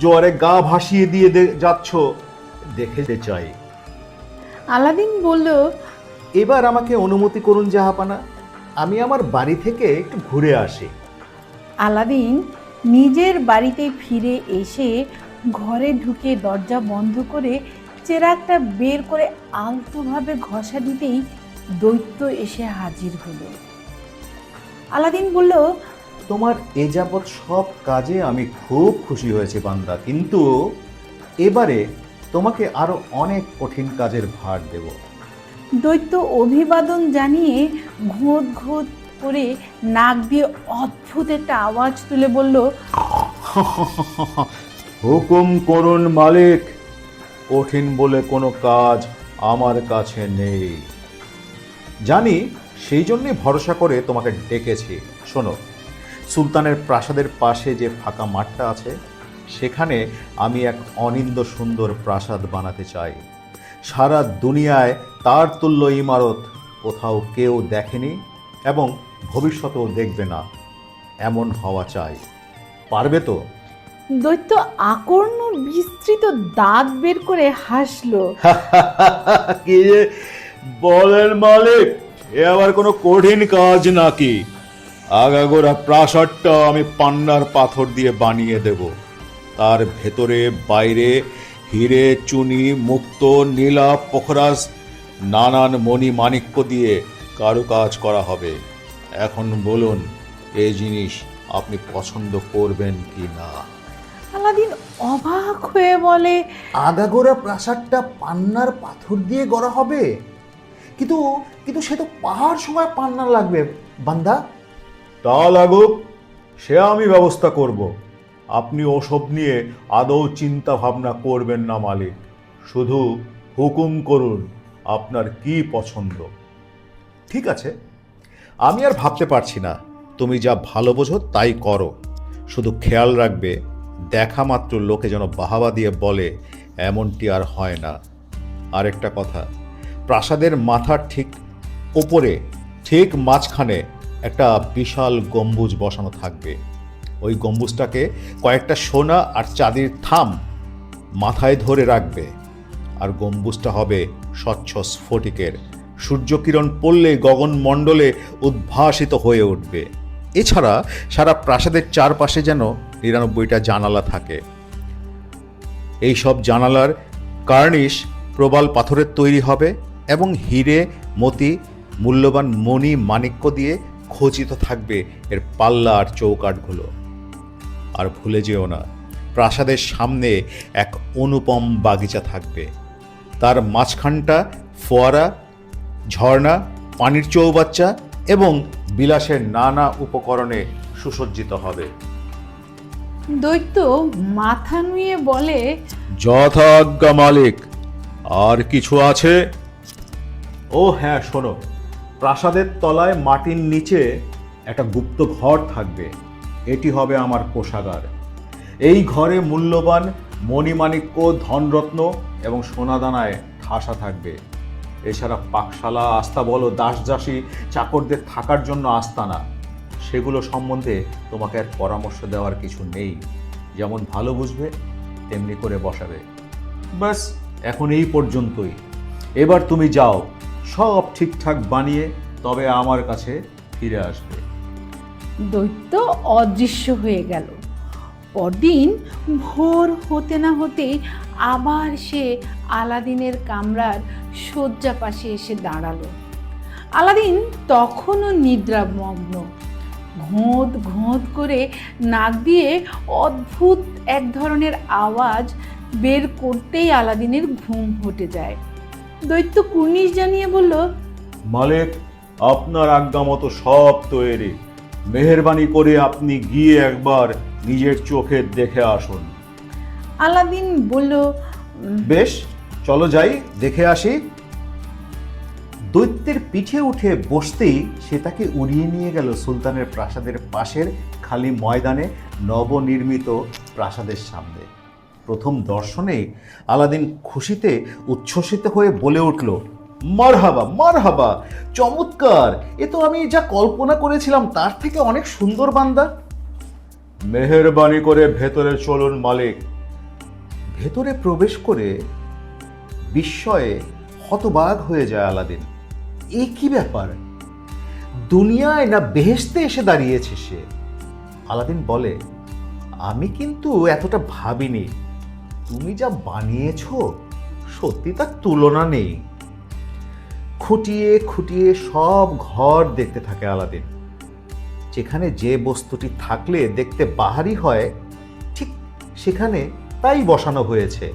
জোয়ারে গা ভাসিয়ে দিয়ে যাচ্ছ, দেখতে চাই। আলাদিন বলল, এবার আমাকে অনুমতি করুন জাহাপানা, আমি আমার বাড়ি থেকে একটু ঘুরে আসি। আলাদিন নিজের বাড়িতে ফিরে এসে ঘরে ঢুকে দরজা বন্ধ করে চেরাগটা বের করে আলতোভাবে ঘষা দিতেই দৈত্য এসে হাজির হলো। আলাদিন বলল, তোমার এ যাবৎ সব কাজে আমি খুব খুশি হয়েছি বান্দা, কিন্তু এবারে তোমাকে আরো অনেক কঠিন কাজের ভার দেব। দৈত্য অভিবাদন জানিয়ে ঘোঁত ঘোঁত করে নাক দিয়ে অদ্ভুত একটা আওয়াজ তুলে বলল, হুকুম করুন মালিক, কঠিন বলে কোনো কাজ আমার কাছে নেই। জানি সেই জন্যই ভরসা করে তোমাকে ডেকেছি। শোনো, সুলতানের প্রাসাদের পাশে যে ফাঁকা মাঠটা আছে, সেখানে আমি এক অনিন্দ্য সুন্দর প্রাসাদ বানাতে চাই। সারা দুনিয়ায় তার তুল্য ইমারত কোথাও কেউ দেখেনি এবং ভবিষ্যতেও দেখবে না, এমন হওয়া চাই। পারবে তো? দৈত্য আকর্ণ বিস্তৃত দাঁত বের করে হাসলো। কি যে বলেন মালিক, এ আবার কোনো কঠিন কাজ নাকি? আগাগোড়া প্রাসাদটা আমি পান্নার পাথর দিয়ে বানিয়ে দেব। তার ভেতরে বাইরে হিরে, চুনি, মুক্ত, নীলা, পোখরাজ, নানান মণি মাণিক্য দিয়ে কারুকাজ করা হবে। এখন বলুন, এই জিনিস আপনি পছন্দ করবেন কি না? আলাদিন অবাক হয়ে বলে, আগাগোড়া প্রাসাদটা পান্নার পাথর দিয়ে গড়া হবে? কিন্তু কিন্তু সে তো পাহাড় সময় পান্না লাগবে বান্দা। তা লাগুক, সে আমি ব্যবস্থা করব। আপনি ওসব নিয়ে আদৌ চিন্তা ভাবনা করবেন না মালিক। শুধু হুকুম করুন, আপনার কি পছন্দ। ঠিক আছে, আমি আর ভাবতে পারছি না। তুমি যা ভালো বোঝো তাই করো। শুধু খেয়াল রাখবে, দেখা মাত্র লোকে যেন বাহাবা দিয়ে বলে এমনটি আর হয় না। আরেকটা কথা, প্রাসাদের মাথার ঠিক ওপরে, ঠিক মাঝখানে একটা বিশাল গম্বুজ বসানো থাকবে। ওই গম্বুজটাকে কয়েকটা সোনা আর চাঁদির থাম মাথায় ধরে রাখবে। আর গম্বুজটা হবে স্বচ্ছ স্ফটিকের। সূর্যকিরণ পড়লে গগনমণ্ডলে উদ্ভাসিত হয়ে উঠবে। এছাড়া সারা প্রাসাদের চারপাশে যেন ৯৯টা জানালা থাকে। এই সব জানালার কার্নিশ প্রবাল পাথরের তৈরি হবে এবং হিরে, মতি, মূল্যবান মণি মাণিক্য দিয়ে খচিত থাকবে এর পাল্লা আর চৌকাঠগুলো। আর ভুলে যেও না, প্রাসাদের সামনে এক অনুপম বাগিচা থাকবে। তার মাঝখানটা ফোয়ারা, ঝর্ণা, পানির চৌবাচ্চা এবং বিলাসের নানা উপকরণে সুসজ্জিত হবে। দৈত্য মাথা নুয়ে বলে, যথাজ্ঞা মালিক। আর কিছু আছে? ও হ্যাঁ, শোনো, প্রাসাদের তলায় মাটির নিচে একটা গুপ্ত ঘর থাকবে। এটি হবে আমার কোষাগার। এই ঘরে মূল্যবান মণিমাণিক্য, ধনরত্ন এবং সোনাদানায় ঠাসা থাকবে। এছাড়া পাকশালা, আস্তাবল ও দাসদাসী চাকরদের থাকার জন্য আস্তানা, সেগুলো সম্বন্ধে তোমাকে আর পরামর্শ দেওয়ার কিছু নেই। যেমন ভালো বুঝবে তেমনি করে বসাবে। ব্যাস, এখন এই পর্যন্তই। এবার তুমি যাও, সব ঠিকঠাক বানিয়ে তবে আমার কাছে ফিরে আসবে। দৈত্য অদৃশ্য হয়ে গেল। পরদিন ভোর হতে না হতেই আবার সে আলাদিনের কামরার শয্যা পাশে এসে দাঁড়ালো। আলাদিন তখনও নিদ্রামগ্ন। ঘোঁত ঘোঁত করে নাক দিয়ে অদ্ভুত এক ধরনের আওয়াজ বের করতেই আলাদিনের ঘুম হটে যায়। দৈত্য কুর্নিশ জানিয়ে বলল, মালিক, আপনার আজ্ঞা মতো সব তৈরি। মেহেরবানি করে আপনি গিয়ে একবার নিজের চোখে দেখে আসুন। আলাদিন বলল, বেশ, চলো যাই, দেখে আসি। দৈত্যের পিঠে উঠে বসতেই সে তাকে উড়িয়ে নিয়ে গেল সুলতানের প্রাসাদের পাশের খালি ময়দানে নবনির্মিত প্রাসাদের সামনে। প্রথম দর্শনেই আলাদিন খুশিতে উচ্ছ্বসিত হয়ে বলে উঠল, মারহাবা, মারহাবা, চমৎকার! এ তো আমি যা কল্পনা করেছিলাম তার থেকে অনেক সুন্দর বান্দা। মেহেরবানি করে ভেতরে চলুন মালিক। ভেতরে প্রবেশ করে বিস্ময়ে হতবাক হয়ে যায় আলাদিন। এ কি ব্যাপার? দুনিয়ায় না বেহেশতে এসে দাঁড়িয়েছে সে। আলাদিন বলে, আমি কিন্তু এতটা ভাবিনি। তুমি যা বানিয়েছো সত্যি তার তুলনা নেই। খুঁটিয়ে খুঁটিয়ে সব ঘর দেখতে থাকে আলাদিন। যেখানে যে বস্তুটি থাকলে দেখতে বাহারি হয়, ঠিক সেখানে তাই বসানো হয়েছে।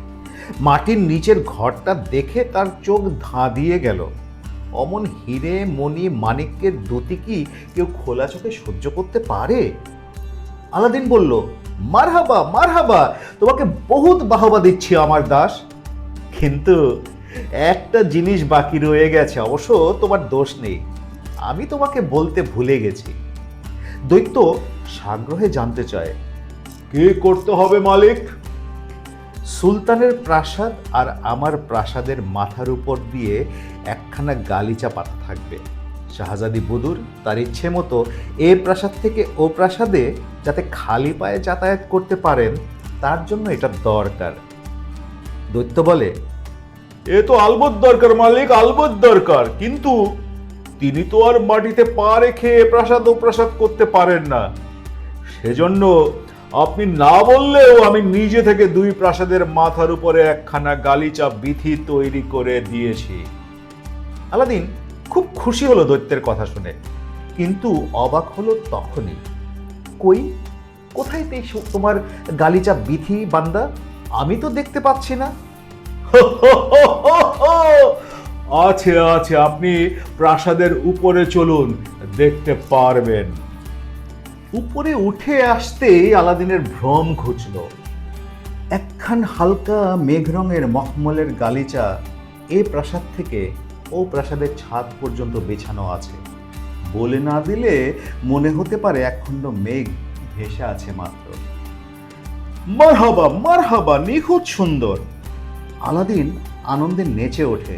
মাটির নিচের ঘরটা দেখে তার চোখ ধাঁধিয়ে গেল। অমন হিরে, মণি, মাণিক্যের দ্যুতি কি কেউ খোলা চোখে সহ্য করতে পারে? আলাদিন বলল, মারহাবা, মারহাবা, তোমাকে বহুত বাহবা দিচ্ছি আমার দাস। কিন্তু একটা জিনিস বাকি রয়ে গেছে, অবশ্য তোমার দোষ নেই। আমি তোমাকে বলতে ভুলে গেছি। দৈত্য সাগ্রহে জানতে চায়, কি করতে হবে মালিক? সুলতানের প্রাসাদ আর আমার প্রাসাদের মাথার উপর দিয়ে একখানা গালিচা পাতা থাকবে। শাহজাদি বদুর তার ইচ্ছে মতো এ প্রাসাদ থেকে ও প্রাসাদে যাতে খালি পায়ে যাতায়াত করতে পারেন, তার জন্য এটা দরকার। দৈত্য বলে, এ তো আলবৎ দরকার মালিক, আলবৎ দরকার, কিন্তু তিনি তো আর মাটিতে পা রেখে প্রাসাদ ও প্রাসাদ করতে পারেন না। সেজন্য আপনি না বললেও আমি নিজে থেকে দুই প্রাসাদের মাথার উপরে একখানা গালিচা বিথি তৈরি করে দিয়েছি। আলাদিন খুব খুশি হলো দৈত্যের কথা শুনে, কিন্তু অবাক হলো তখনই। কই, কোথায় তোমার গালিচা বিথি বান্দা? আমি তো দেখতে পাচ্ছি না। আছে আছে, আপনি প্রাসাদের উপরে চলুন, দেখতে পারবেন। উপরে উঠে আসতেই আলাদিনের ভ্রম ঘুচল। একখান হালকা মেঘ রঙের মখমলের গালিচা এ প্রাসাদ থেকে ও প্রাসাদের ছাদ পর্যন্ত বেছানো আছে। বলে না দিলে মনে হতে পারে একখণ্ড মেঘ ভেসে আছে মাত্র। মারহাবা মারহাবা, নিখুঁত সুন্দর। আলাদিন আনন্দে নেচে ওঠে।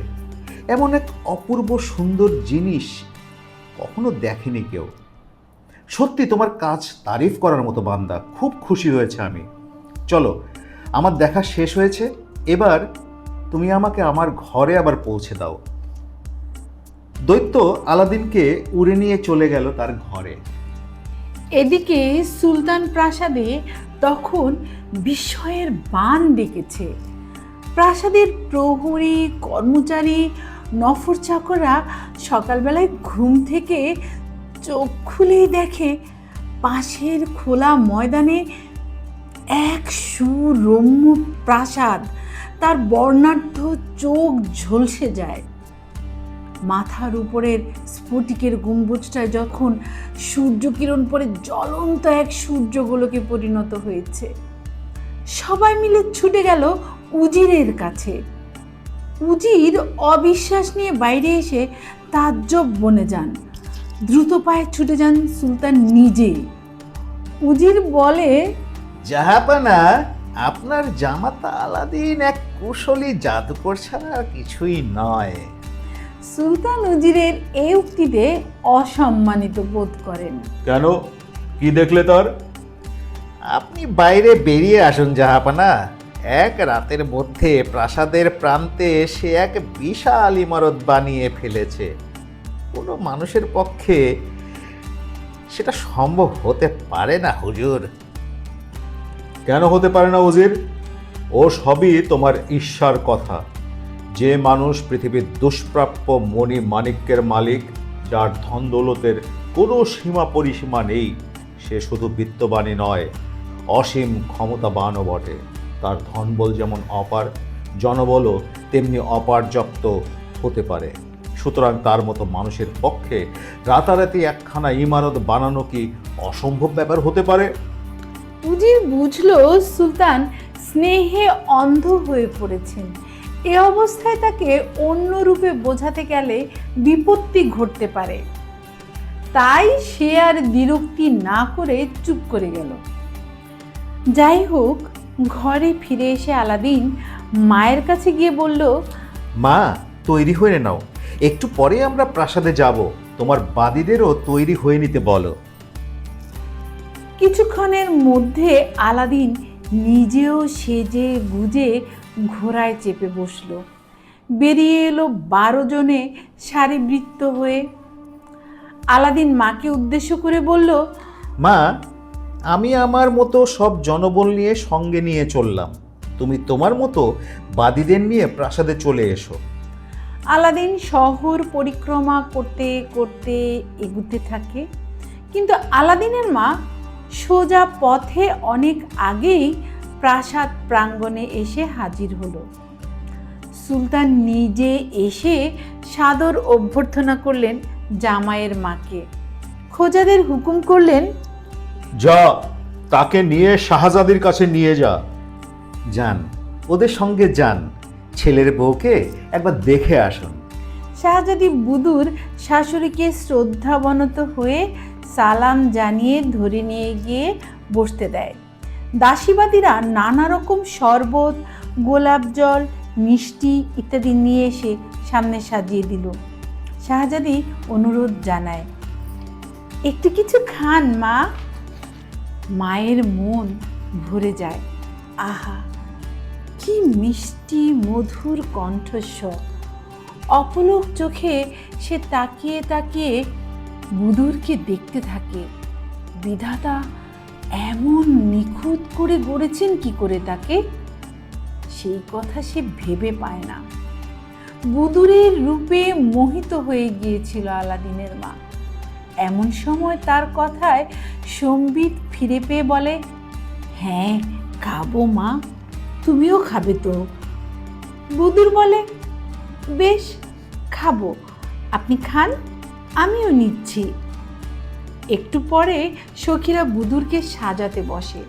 এমন এক অপূর্ব সুন্দর জিনিস কখনো দেখেনি কেউ। সত্যি তোমার কাজ তারিফ করার মতো বান্দা, খুব খুশি হয়েছে আমি। চলো, আমার দেখা শেষ হয়েছে, এবার তুমি আমাকে আমার ঘরে আবার পৌঁছে দাও। দৈত্য আলাদিনকে উড়ে নিয়ে চলে গেল তার ঘরে। এদিকে সুলতান প্রাসাদে তখন বিস্ময়ের বান ডেকেছে। প্রাসাদের প্রহরী, কর্মচারী, নফর চাকররা সকালবেলায় ঘুম থেকে চোখ খুলেই দেখে পাশের খোলা ময়দানে এক সুরম্য প্রাসাদ। তার বর্ণাঢ্য চোখ ঝলসে যায়। মাথার উপরের স্ফটিকের গম্বুজটায় যখন সূর্যকিরণ পড়ে জ্বলন্ত এক সূর্যগোলকে পরিণত হয়েছে। সবাই মিলে ছুটে গেল উজিরের কাছে। উজির অবিশ্বাস নিয়ে বাইরে এসে তাজ্জব বনে যান। দ্রুত পায়ে ছুটে যান সুলতান নিজে। উজির বলে, জাহাপানা, আপনার জামাতা আলাদিন এক কুশলী জাদুকর ছাড়া আর কিছুই নয়। সুলতান উজিরের এই উক্তিতে অসম্মানিত বোধ করেন। কেন, কি দেখলে তার? আপনি বাইরে বেরিয়ে আসুন জাহাপানা। এক রাতের মধ্যে প্রাসাদের প্রান্তে সে এক বিশাল ইমারত বানিয়ে ফেলেছে। কোনো মানুষের পক্ষে সেটা সম্ভব হতে পারে না হুজুর। কেন হতে পারে না উজির? ও সবই তোমার ঈর্ষার কথা। যে মানুষ পৃথিবীর দুষ্প্রাপ্য মণি মাণিক্যের মালিক, যার ধন দৌলতের কোনো সীমা পরিসীমা নেই, সে শুধু বিত্তবানই নয়, অসীম ক্ষমতাবানও বটে। তার ধনবল যেমন অপার, জনবলও তেমনি অপার্যাপ্ত হতে পারে। সুতরাং তার মতো মানুষের পক্ষে রাতারাতি একখানা ইমারত বানানো কি অসম্ভব ব্যাপার হতে পারে? উজির বুঝল সুলতান স্নেহে অন্ধ হয়ে পড়েছেন। এ অবস্থায় তাকে অন্য রূপে বোঝাতে গেলে বিপত্তি ঘটতে পারে। তাই সে আর বিরক্তি না করে চুপ করে গেল। যাই হোক, ঘরে ফিরে এসে আলাদিন মায়ের কাছে গিয়ে বলল, মা, তৈরি হয়ে নাও, একটু পরে আমরা প্রাসাদে যাব। তোমার বাদীদেরও তৈরি হয়ে নিতে বলো। কিছুক্ষণের মধ্যে আলাদিন নিজেও সেজে গুজে ঘোড়ায় চেপে বসলো। বেরিয়ে এলো 12 জনে সারিবৃত্ত হয়ে। আলাদিন মাকে উদ্দেশ্য করে বলল, মা, আমি আমার মতো সব জনবল নিয়ে সঙ্গে নিয়ে চললাম। তুমি তোমার মতো বাদীদের নিয়ে প্রাসাদে চলে এসো। আলাদিন শহর পরিক্রমা করতে করতে এগুতে থাকে, কিন্তু আলাদিনের মা সোজা পথে অনেক আগেই প্রাসাদ প্রাঙ্গণে এসে হাজির হলো। সুলতান নিজে এসে সাদর অভ্যর্থনা করলেন জামাইয়ের মাকে। খোজাদের হুকুম করলেন, যা, তাকে নিয়ে শাহজাদির কাছে নিয়ে যা। যান, ওদের সঙ্গে যান, ছেলের বউকে একবার দেখে আসুন। শাহজাদি বুদুর শাশুড়িকে শ্রদ্ধাবনত হয়ে সালাম জানিয়ে ধরে নিয়ে গিয়ে বসতে দেয়। দাসীবাদীরা নানা রকম শরবত, গোলাপ জল, মিষ্টি ইত্যাদি নিয়ে এসে সামনে সাজিয়ে দিল। শাহজাদি অনুরোধ জানায়, একটু কিছু খান মা। মায়ের মন ভরে যায়। আহা, কি মিষ্টি মধুর কণ্ঠস্বর! অপলক চোখে সে তাকিয়ে তাকিয়ে বুদুরকে দেখতে থাকে। বিধাতা এমন নিখুঁত করে গড়েছেন কি করে তাকে, সেই কথা সে ভেবে পায় না। বুদুরের রূপে মোহিত হয়ে গিয়েছিল আলাদিনের মা। এমন সময় তার কথায় সম্বিত ফিরে পেয়ে বলে, হ্যাঁ খাবো মা, তুমিও খাবে তো? বুদুর বলে, বেশ খাবো, আপনি খান, আমিও নিচ্ছি। একটু পরে সখীরা বুদুরকে সাজাতে বসে।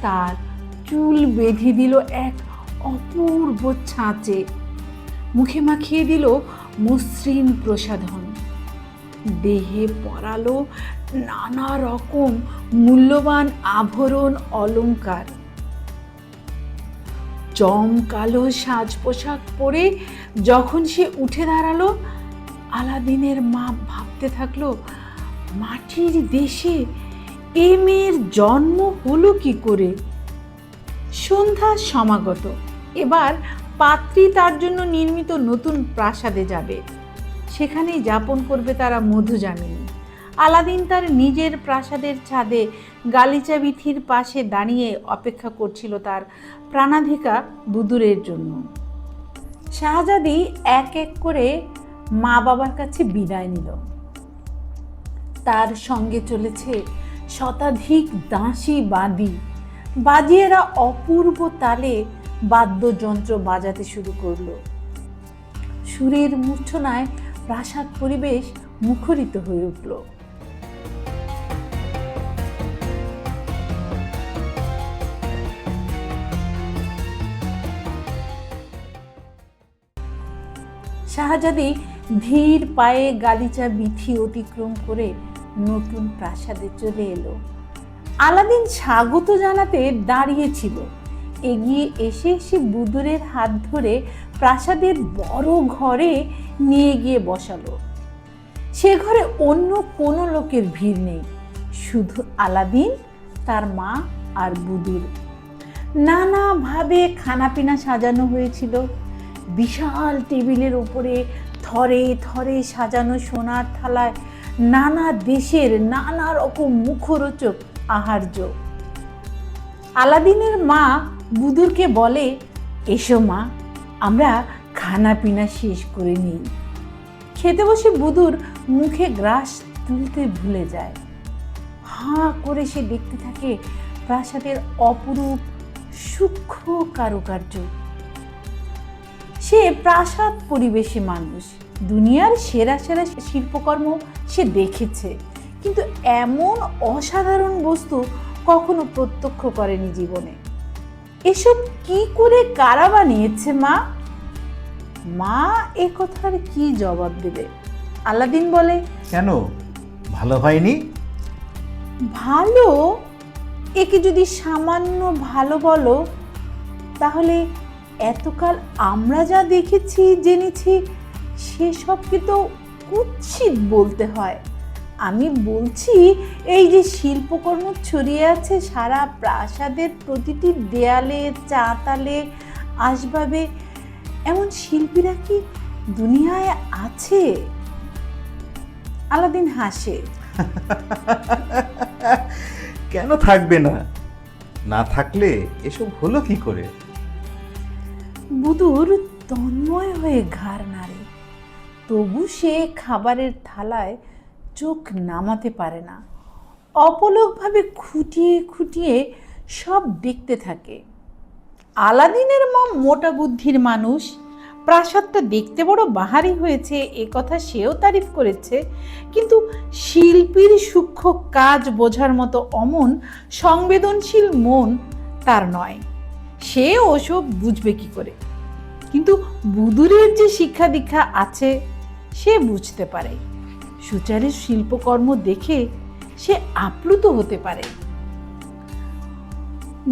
তার চুল বেঁধে দিল এক অপূর্ব ছাঁচে, মুখে মাখিয়ে দিল মসৃণ প্রসাধন, দেহে পরালো নানা রকম মূল্যবান আভরণ অলংকার। জমকালো সাজ পোশাক পরে যখন সে উঠে দাঁড়ালো, আলাদিনের মা ভাবতে থাকলো, মাটির দেশে এ মেয়ের জন্ম হলো কি করে। সন্ধ্যা সমাগত। এবার পাত্রী তার জন্য নির্মিত নতুন প্রাসাদে যাবে। সেখানেই যাপন করবে তারা মধুযামিনী। আলাদিন তার নিজের প্রাসাদের ছাদে গালিচা বিথির পাশে দাঁড়িয়ে অপেক্ষা করছিল তার প্রাণাধিকা বুদুরের জন্য। শাহজাদি এক এক করে মা বাবার কাছে বিদায় নিল। তার সঙ্গে চলেছে শতাধিক দাসী বাদী। বাজিয়েরা অপূর্ব তালে বাদ্যযন্ত্র বাজাতে শুরু করলো। সুরের মূর্ছনায় প্রাসাদ পরিবেশ মুখরিত হয়ে উঠল। শাহজাদি ধীর পায়ে গালিচা বিথি অতিক্রম করে নতুন প্রাসাদে চলে এলো। আলাদিন স্বাগত জানাতে দাঁড়িয়েছিল। এগিয়ে এসে সে বুদুরের হাত ধরে প্রাসাদের বড় ঘরে নিয়ে গিয়ে বসালো। সে ঘরে অন্য কোনো লোকের ভিড় নেই, শুধু আলাদিন, তার মা আর বুদুর। নানাভাবে খানাপিনা সাজানো হয়েছিল। বিশাল টেবিলের উপরে থরে থরে সাজানো সোনার থালায় নানা দেশের নানা রকম মুখরোচক আহার্য। আলাদিনের মা বুদুরকে বলে, এসো মা, আমরা খানাপিনা শেষ করে নিই। খেতে বসে বুদুর মুখে গ্রাস তুলতে ভুলে যায়। হাঁ করে সে দেখতে থাকে প্রাসাদের অপরূপ সূক্ষ্ম কারুকার্য। সে প্রাসাদ পরিবেশে মানুষ, দুনিয়ার সেরা সেরা শিল্পকর্ম সে দেখেছে, কিন্তু এমন অসাধারণ বস্তু কখনো প্রত্যক্ষ করেনি জীবনে। এসব কি করে কারা বানিয়েছে মা? মা এ কথার কি জবাব দেবে? আলাদিন বলে, কেন, ভালো হয়নি? ভালো? একে যদি সামান্য ভালো বলো, তাহলে এতকাল আমরা যা দেখেছি জেনেছি সেসবকে তো কুৎসিত বলতে হয়। আমি বলছি, এই যে শিল্পকর্ম ছড়িয়ে আছে সারা প্রাসাদের প্রতিটি দেয়ালে, চাতালে, আসবাবে, এমন শিল্পীরা কি দুনিয়ায় আছে? আলাদিন হাসে। কেন থাকবে না? না থাকলে এসব হলো কি করে? বুদুর তন্ময় হয়ে ঘাড় নাড়ে, তবু সে খাবারের থালায় চোখ নামাতে পারে না। অপলকভাবে খুঁটিয়ে খুঁটিয়ে সব দেখতে থাকে। আলাদিনের মা মোটা বুদ্ধির মানুষ। প্রাসাদটা দেখতে বড় বাহারি হয়েছে এ কথা সেও তারিফ করেছে, কিন্তু শিল্পীর সূক্ষ্ম কাজ বোঝার মতো অমন সংবেদনশীল মন তার নয়। সে ওসব বুঝবে কি করে? কিন্তু বুদুরের যে শিক্ষা দীক্ষা আছে সে বুঝতে পারে, সুচারের শিল্পকর্ম দেখে সে আপ্লুত হতে পারে।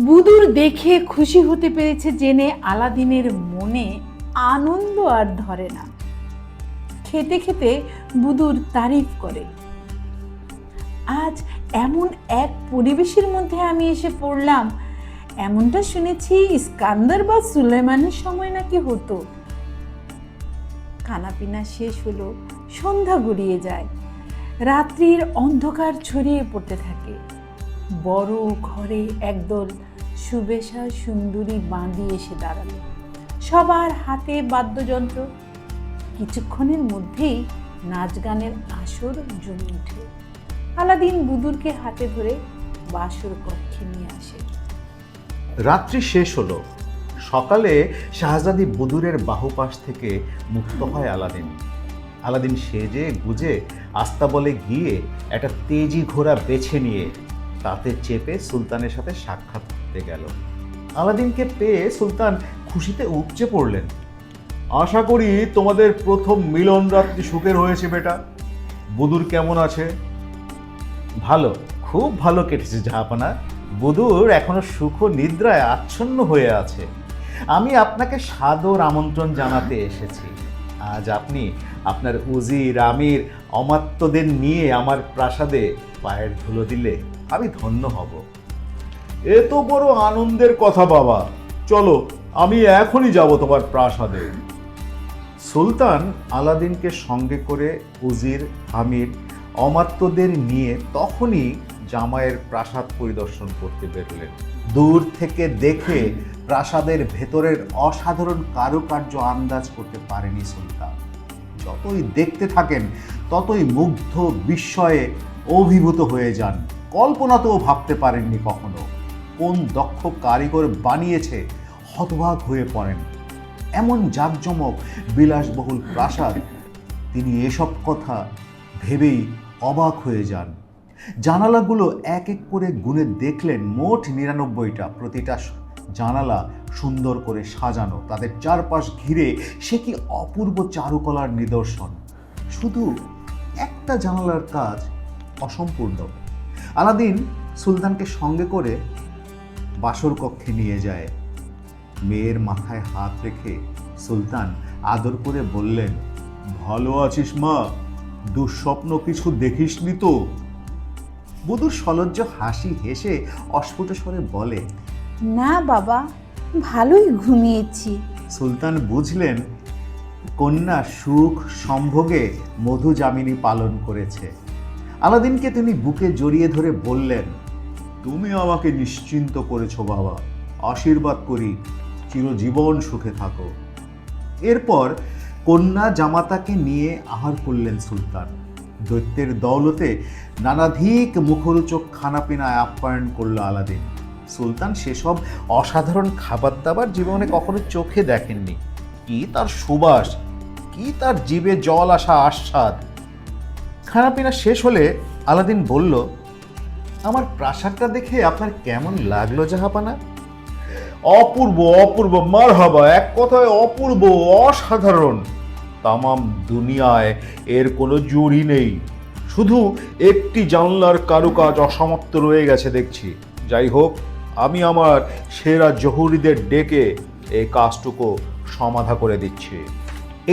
বুদুর দেখে খুশি হতে পেরেছে জেনে আলাদিনের মনে আনন্দ আর ধরে না। খেতে খেতে বুদুর তারিফ করে, আজ এমন এক পরিবেশের মধ্যে আমি এসে পড়লাম, এমনটা শুনেছি ইস্কান্দার বা সুলেমানের সময় নাকি হতো। খানাপিনা শেষ হলো, সন্ধ্যা গড়িয়ে যায়, রাত্রির অন্ধকার ছড়িয়ে পড়তে থাকে। বড় ঘরে একদল সুবেশা সুন্দরী বাঁধি এসে দাঁড়ালো, সবার হাতে বাদ্যযন্ত্র। কিছুক্ষণের মধ্যেই নাচ গানের আসর জমে ওঠে। আলাদিন বুদুরকে হাতে ধরে বাসর কক্ষে নিয়ে আসে। রাত্রি শেষ হলো। সকালে শাহজাদি বুদুরের বাহুপাশ থেকে মুক্ত হয় আলাদিন। আলাদিন সেজে গুজে আস্তাবলে গিয়ে একটা তেজি ঘোড়া বেছে নিয়ে তাতে চেপে সুলতানের সাথে সাক্ষাৎ করতে গেল। আলাদিনকে পেয়ে সুলতান খুশিতে উপচে পড়লেন। আশা করি তোমাদের প্রথম মিলন রাত্রি সুখের হয়েছে বেটা। বুদুর কেমন আছে? ভালো, খুব ভালো কেটেছে জাহাপানা। বুদুর এখনো সুখ নিদ্রায় আচ্ছন্ন হয়ে আছে। আমি আপনাকে সাদর আমন্ত্রণ জানাতে এসেছি। আজ আপনি আপনার উজির আমির অমাত্যদের নিয়ে আমার প্রাসাদে পায়ের ধুলো দিলে আমি ধন্য হব। এ তো বড় আনন্দের কথা বাবা। চলো, আমি এখনই যাব তোমার প্রাসাদে। সুলতান আলাদিনকে সঙ্গে করে উজির আমির অমাত্যদের নিয়ে তখনই জামাইয়ের প্রাসাদ পরিদর্শন করতে বেরোলেন। দূর থেকে দেখে প্রাসাদের ভেতরের অসাধারণ কারুকার্য আন্দাজ করতে পারেনি সুলতান। যতই দেখতে থাকেন ততই মুগ্ধ বিস্ময়ে অভিভূত হয়ে যান। কল্পনাতেও ভাবতে পারেননি কখনো কোন দক্ষ কারিগর বানিয়েছে, হতবাক হয়ে পড়েন। এমন জাঁকজমক বিলাসবহুল প্রাসাদ, তিনি এসব কথা ভেবেই অবাক হয়ে যান। জানালাগুলো এক এক করে গুনে দেখলেন, মোট ৯৯টা। প্রতিটা জানালা সুন্দর করে সাজানো, তাদের চারপাশ ঘিরে সে কি অপূর্ব চারুকলার নিদর্শন। শুধু একটা জানালার কাজ অসম্পূর্ণ। আলাদিন সুলতানকে সঙ্গে করে বাসর কক্ষে নিয়ে যায়। মেয়ের মাথায় হাত রেখে সুলতান আদর করে বললেন, ভালো আছিস মা? দুঃস্বপ্ন কিছু দেখিসনি তো? বুদুর সলজ্জ হাসি হেসে অস্ফুট স্বরে বলে, না বাবা, ভালোই ঘুমিয়েছি। সুলতান বুঝলেন কন্যা সুখ সম্ভোগে মধু যামিনী পালন করেছে। আলাদিনকে তিনি বুকে জড়িয়ে ধরে বললেন, তুমি আমাকে নিশ্চিন্ত করেছো বাবা। আশীর্বাদ করি চিরজীবন সুখে থাকো। এরপর কন্যা জামাতাকে নিয়ে আহার করলেন সুলতান। দৈত্যের দৌলতে নানাধিক মুখরোচক খানাপিনায় আপ্যায়ন করল আলাদিন। সুলতান সেসব অসাধারণ খাবার দাবার জীবনে কখনো চোখে দেখেননি। কি তার সুবাস, কি তার জিভে জল আসা আস্বাদ। খানাপিনা শেষ হলে আলাদিন বলল, আমার প্রাসাদটা দেখে আপনার কেমন লাগলো জাহাপানা? অপূর্ব, অপূর্ব, মারহাবা, এক কথায় অপূর্ব, অসাধারণ। তামাম দুনিয়ায় এর কোনো জুড়ি নেই। শুধু একটি জানলার কারুকাজ অসমাপ্ত রয়ে গেছে দেখছি। যাই হোক, আমি আমার সেরা জহুরিদের ডেকে এই কাজটুকু সমাধা করে দিচ্ছি।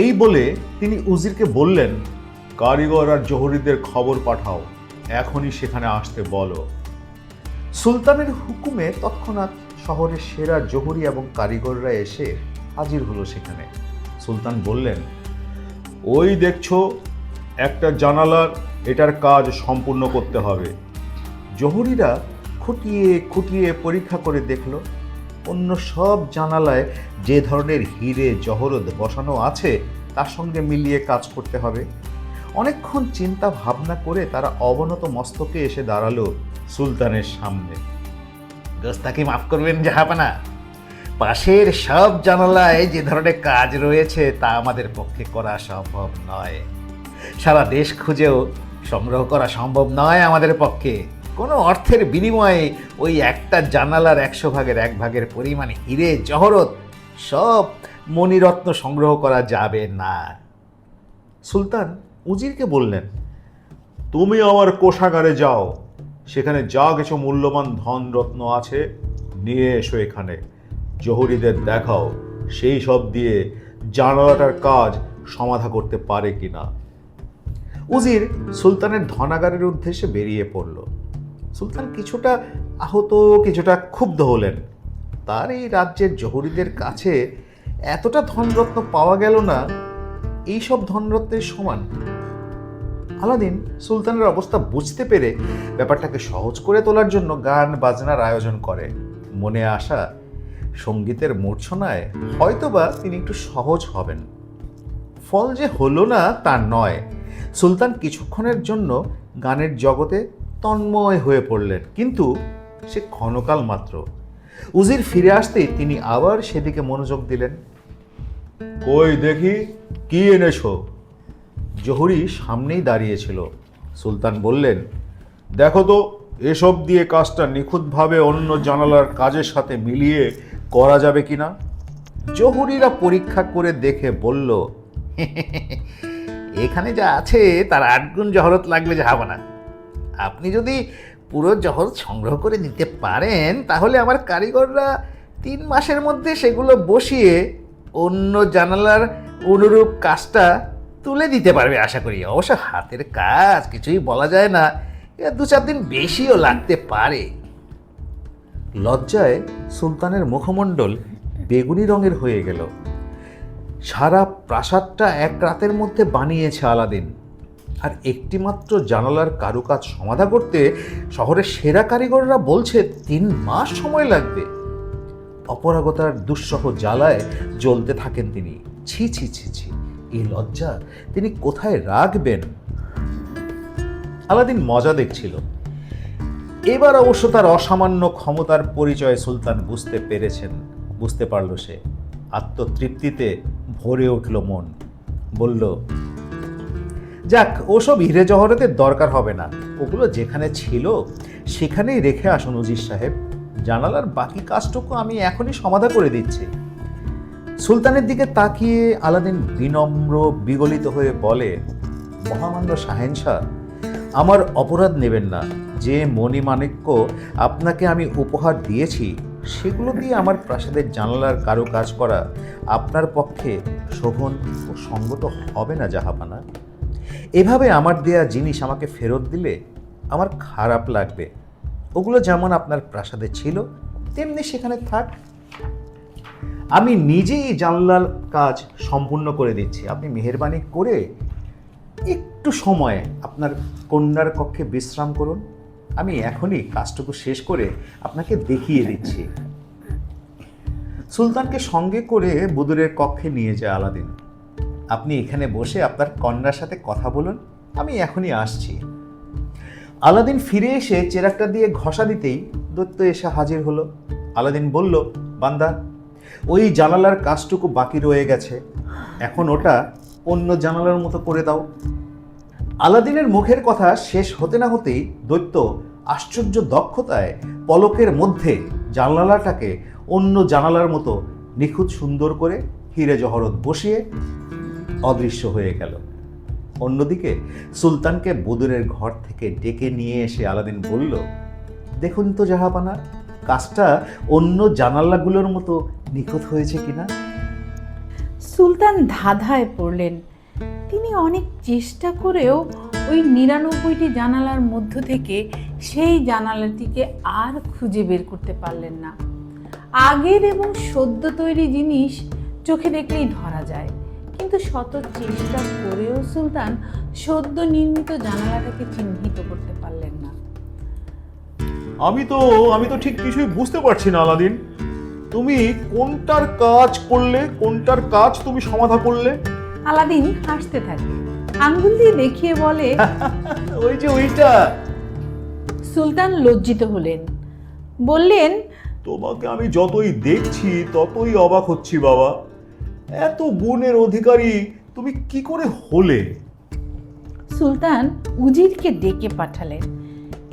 এই বলে তিনি উজিরকে বললেন, কারিগর আর জহুরিদের খবর পাঠাও, এখনই সেখানে আসতে বলো। সুলতানের হুকুমে তৎক্ষণাৎ শহরের সেরা জহুরি এবং কারিগররা এসে হাজির হলো সেখানে। সুলতান বললেন, ওই দেখছো একটা জানালার, এটার কাজ সম্পূর্ণ করতে হবে। জহুরিরা খুঁটিয়ে খুঁটিয়ে পরীক্ষা করে দেখল, অন্য সব জানালায় যে ধরনের হিরে জহরত বসানো আছে তার সঙ্গে মিলিয়ে কাজ করতে হবে। অনেকক্ষণ চিন্তা ভাবনা করে তারা অবনত মস্তকে এসে দাঁড়ালো সুলতানের সামনে। দোস্তাকে মাফ করবেন জাহাপানা, পাশের সব জানালায় যে ধরনের কাজ রয়েছে তা আমাদের পক্ষে করা সম্ভব নয়। সারা দেশ খুঁজেও সংগ্রহ করা সম্ভব নয় আমাদের পক্ষে। কোনো অর্থের বিনিময়ে ওই একটা জানালার 100 ভাগের 1 ভাগের পরিমাণ হিরে জহরত সব মণিরত্ন সংগ্রহ করা যাবে না। সুলতান উজিরকে বললেন, তুমি আমার কোষাগারে যাও, সেখানে যা কিছু মূল্যবান ধন রত্ন আছে নিয়ে এসো এখানে, জহুরিদের দেখাও সেই সব দিয়ে জানালাটার কাজ সমাধা করতে পারে কিনা। উজির সুলতানের ধনাগারের উদ্দেশ্যে বেরিয়ে পড়ল। সুলতান কিছুটা আহত, কিছুটা ক্ষুব্ধ হলেন। তার এই রাজ্যের জহুরিদের কাছে এতটা ধনরত্ন পাওয়া গেল না এইসব ধনরত্নের সমান। আলাদিন সুলতানের অবস্থা বুঝতে পেরে ব্যাপারটাকে সহজ করে তোলার জন্য গান বাজনার আয়োজন করে। মনে আসা সঙ্গীতের মূর্ছনায় হয়তোবা তিনি একটু সহজ হবেন। ফল যে হলো না তা নয়, সুলতান কিছুক্ষণের জন্য গানের জগতে তন্ময় হয়ে পড়লেন, কিন্তু সে ক্ষণকাল মাত্র। উজির ফিরে আসতেই তিনি আবার সেদিকে মনোযোগ দিলেন। কই দেখি কি এনেছো? জহুরি সামনেই দাঁড়িয়েছিল। সুলতান বললেন, দেখো তো এসব দিয়ে কাজটা নিখুঁতভাবে অন্য জানালার কাজের সাথে মিলিয়ে করা যাবে কিনা। জহুরিরা পরীক্ষা করে দেখে বলল, এখানে যা আছে তার 8 গুণ জহরত লাগবে জাহাপানা। আপনি যদি পুরো জহরত সংগ্রহ করে দিতে পারেন তাহলে আমার কারিগররা 3 মাসের মধ্যে সেগুলো বসিয়ে অন্য জানালার অনুরূপ কাজটা তুলে দিতে পারবে আশা করি। অবশ্য হাতের কাজ কিছুই বলা যায় না, 2-4 দিন বেশিও লাগতে পারে। লজ্জায় সুলতানের মুখমণ্ডল বেগুনি রঙের হয়ে গেল। সারা প্রাসাদটা এক রাতের মধ্যে বানিয়েছে আলাদিন, আর একটিমাত্র জানালার কারুকাজ সমাধা করতে শহরের সেরা কারিগররা বলছে 3 মাস সময় লাগবে। অপরাগতার দুঃসহ জ্বালায় জ্বলতে থাকেন তিনি। ছি ছি ছি ছি, এই লজ্জা তিনি কোথায় রাখবেন? আলাদিন মজা দেখছিল। এবার অবশ্য তার অসামান্য ক্ষমতার পরিচয় সুলতান বুঝতে পারল সে। আত্মতৃপ্তিতে ভরে উঠল মন। বলল, যাক, ওসব হিরে জহরতের দরকার হবে না, ওগুলো যেখানে ছিল সেখানেই রেখে আসুন উজির সাহেব। জানালার বাকি কাজটুকু আমি এখনই সমাধা করে দিচ্ছি। সুলতানের দিকে তাকিয়ে আলাদিন বিনম্র বিগলিত হয়ে বলে, মহামান্য শাহেনশাহ, আমার অপরাধ নেবেন না। যে মণিমাণিক্য আপনাকে আমি উপহার দিয়েছি সেগুলো দিয়ে আমার প্রাসাদের জানালার কারুকাজ করা আপনার পক্ষে শোভন ও সঙ্গত হবে না জাহাপানা। এভাবে আমার দেয়া জিনিস আমাকে ফেরত দিলে আমার খারাপ লাগবে। ওগুলো যেমন আপনার প্রাসাদে ছিল তেমনি সেখানে থাক। আমি নিজেই জানলার কাজ সম্পূর্ণ করে দিচ্ছি। আপনি মেহেরবানি করে একটু সময় আপনার কন্যার কক্ষে বিশ্রাম করুন। আমি এখনই কাজটুকু শেষ করে আপনাকে দেখিয়ে দিচ্ছি। সুলতানকে সঙ্গে করে বুদুরের কক্ষে নিয়ে যায় আলাদিন। আপনি এখানে বসে আপনার কন্যার সাথে কথা বলুন, আমি এখনই আসছি। আলাদিন ফিরে এসে চেরাকটা দিয়ে ঘষা দিতেই দৈত্য এসে হাজির হলো। আলাদিন বলল, বান্দা, ওই জানালার কাজটুকু বাকি রয়ে গেছে, এখন ওটা অন্য জানালার মতো করে দাও। আলাদিনের মুখের কথা শেষ হতে না হতেই দৈত্য আশ্চর্য দক্ষতায় পলকের মধ্যে জানালাটাকে অন্য জানালার মতো নিখুঁত সুন্দর করে হিরে জহরত বসিয়ে অদৃশ্য হয়ে গেল। অন্যদিকে সুলতানকে বদরের ঘর থেকে ডেকে নিয়ে এসে আলাদিন বলল, দেখুন তো জাহাপানা, কাজটা অন্য জানালাগুলোর মতো নিখুঁত হয়েছে কিনা। সুলতান ধাঁধায় পড়লেন। তিনি অনেক চেষ্টা করেও ওই 99টি জানালার মধ্য থেকে সেই জানালাটিকে আর খুঁজে বের করতে পারলেন না। আগের এবং সদ্য তৈরি জিনিস চোখে দেখলেই ধরা যায়, কিন্তু শত চেষ্টা করেও সুলতান সদ্য নির্মিত জানালাটাকে চিহ্নিত করতে পারলেন না। আমি তো ঠিক কিছুই বুঝতে পারছি না আলাদিন। তুমি কোনটার কাজ করলে, কোনটার কাজ তুমি সমাধা করলে? আলাদিন হাসতে থাকে, আঙ্গুল দিয়ে দেখিয়ে বলে, ওই যে ওইটা। সুলতান লজ্জিত হলেন, বললেন, তোমাকে আমি যতই দেখছি ততই অবাক হচ্ছি বাবা। এত গুণের অধিকারী তুমি কি করে হলে? সুলতান উজিরকে ডেকে পাঠালেন।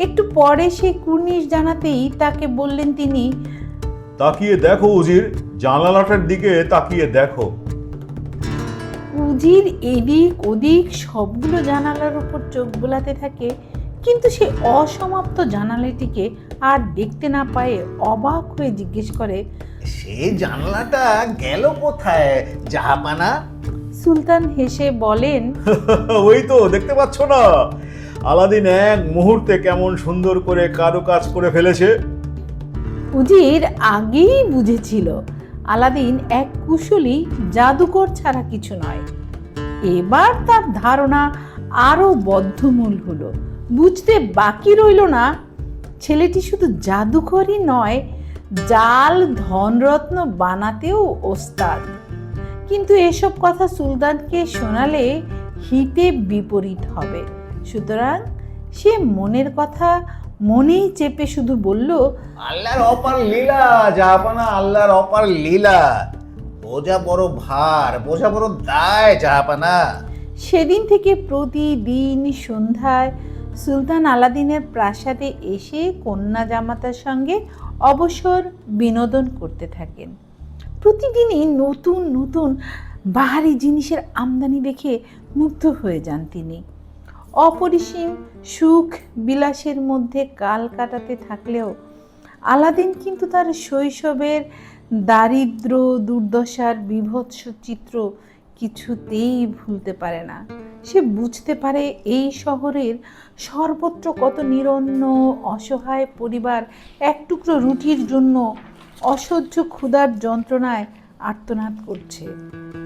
একটু পরে সেই কুর্নিশ জানাতেই তাকে বললেন তিনি, তাকিয়ে দেখো উজির, জানালাটার দিকে তাকিয়ে দেখো। উজির এদিক ওদিক সবগুলো জানালার উপর চোখ বোলাতে থাকে, কিন্তু সে অসমাপ্ত জানালাটিকে আর দেখতে না পায়ে অবাক হয়ে জিজ্ঞেস করে, সে জানলাটা গেল কোথায় জাহাপানা? সুলতান হেসে বলেন, ওই তো দেখতে পাচ্ছ না, আলাদিন এক মুহূর্তে কেমন সুন্দর করে কারুকাজ করে ফেলেছে। উজির আগেই বুঝেছিল আলাদিন এক কুশলী জাদুকর ছাড়া কিছু নয়। এবার তার ধারণা আরো বদ্ধমূল হলো। বুঝতে বাকি রইল না, ছেলেটি শুধু জাদুকরই নয়, জাল ধনরত্ন বানাতেও ওস্তাদ। কিন্তু এসব কথা সুলতানকে শোনালে হিতে বিপরীত হবে। সুতরাং সে মনের কথা মনেই চেপে শুধু বলল, আল্লাহর অপার লীলা জাহাপানা, আল্লাহর অপার লীলা। বোঝা বড় ভার, বোঝা বড় দায় জাহাপানা। সেদিন থেকে প্রতিদিন সন্ধ্যায় সুলতান আলাদিনের প্রাসাদে এসে কন্যা জামাতার সঙ্গে অবসর বিনোদন করতে থাকেন। প্রতিদিনই নতুন নতুন বাহারি জিনিসের আমদানি দেখে মুগ্ধ হয়ে যান তিনি। অপরিসীম সুখ বিলাসের মধ্যে কাল কাটাতে থাকলেও আলাদিন কিন্তু তার শৈশবের দারিদ্র দুর্দশার বীভৎস চিত্র কিছুতেই ভুলতে পারে না। সে বুঝতে পারে এই শহরের সর্বত্র কত নিরন্ন অসহায় পরিবার এক টুকরো রুটির জন্য অসহ্য ক্ষুধার যন্ত্রণায় আর্তনাদ করছে।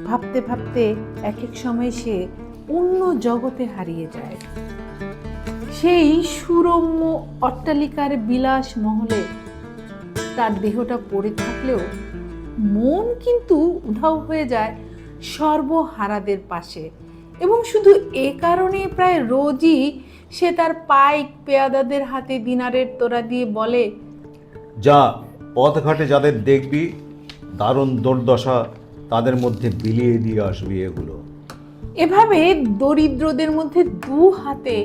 ভাবতে ভাবতে এক এক সময় সে অন্য জগতে হারিয়ে যায়। সেই সুরম্য অট্টালিকার বিলাস মহলে তার দেহটা পড়ে থাকলেও মন কিন্তু উধাও হয়ে যায় সর্বহারাদের পাশে। এবং শুধু এ কারণে প্রায় রোজই সে তার পাইক পেয়াদাদের হাতে দিনারের তোড়া দিয়ে বলে, যা পথঘাটে যাদের দেখবি দারুণ দুর্দশা, তাদের মধ্যে বিলিয়ে দিয়ে আসবি এগুলো। এভাবে দরিদ্রদের মধ্যে দু হাতে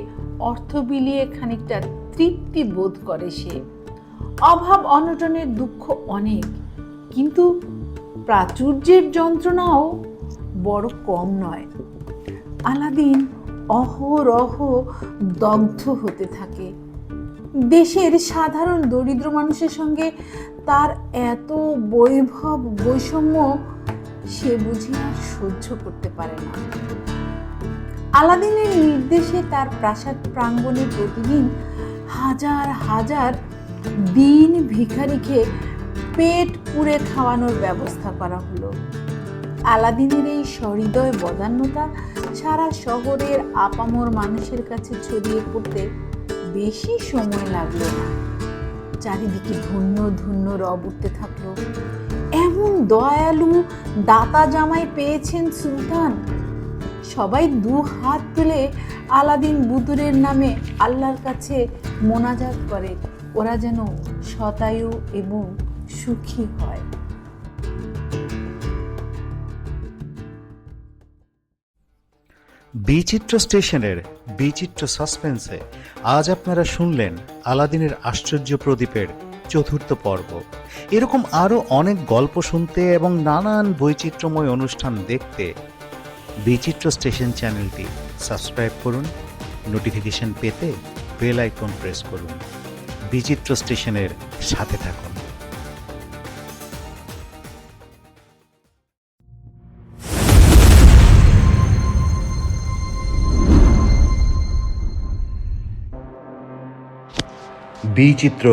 অর্থ বিলিয়ে খানিকটা তৃপ্তি বোধ করে সে। অভাব অনটনের দুঃখ অনেক, কিন্তু প্রাচুর্যের যন্ত্রণাও বড় কম নয়। আলাদিন অহরহ দগ্ধ হতে থাকে। দেশের সাধারণ দরিদ্র মানুষের সঙ্গে তার এত বৈভব বৈষম্য সে বুঝি আর সহ্য করতে পারে না। আলাদিনের নির্দেশে তার প্রাসাদ প্রাঙ্গণে প্রতিদিন হাজার হাজার দিন ভিখারিকে পেট পুড়ে খাওয়ানোর ব্যবস্থা করা হলো। আলাদিনের এই সহৃদয় বদান্যতা সারা শহরের আপামর মানুষের কাছে ছড়িয়ে পড়তে বেশি সময় লাগলো না। চারিদিকে ধন্য ধন্য রব উঠতে থাকলো। এমন দয়ালু দাতা জামাই পেয়েছেন সুলতান। সবাই দু হাত তুলে আলাদিন বুতুরের নামে আল্লাহর কাছে মোনাজাত করে, ওরা যেন শতায়ু এবং সুখী হয়। বিচিত্র স্টেশনের বিচিত্র সাসপেন্সে আজ আপনারা শুনলেন আলাদিনের আশ্চর্য প্রদীপের চতুর্থ পর্ব। এরকম আরও অনেক গল্প শুনতে এবং নানান বৈচিত্র্যময় অনুষ্ঠান দেখতে বিচিত্র স্টেশন চ্যানেলটি সাবস্ক্রাইব করুন। নোটিফিকেশন পেতে বেল আইকন প্রেস করুন। বিচিত্র স্টেশনের সাথে থাকুন। বিচিত্র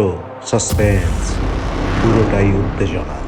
সাসপেন্স, পুরোটাই উত্তেজনা।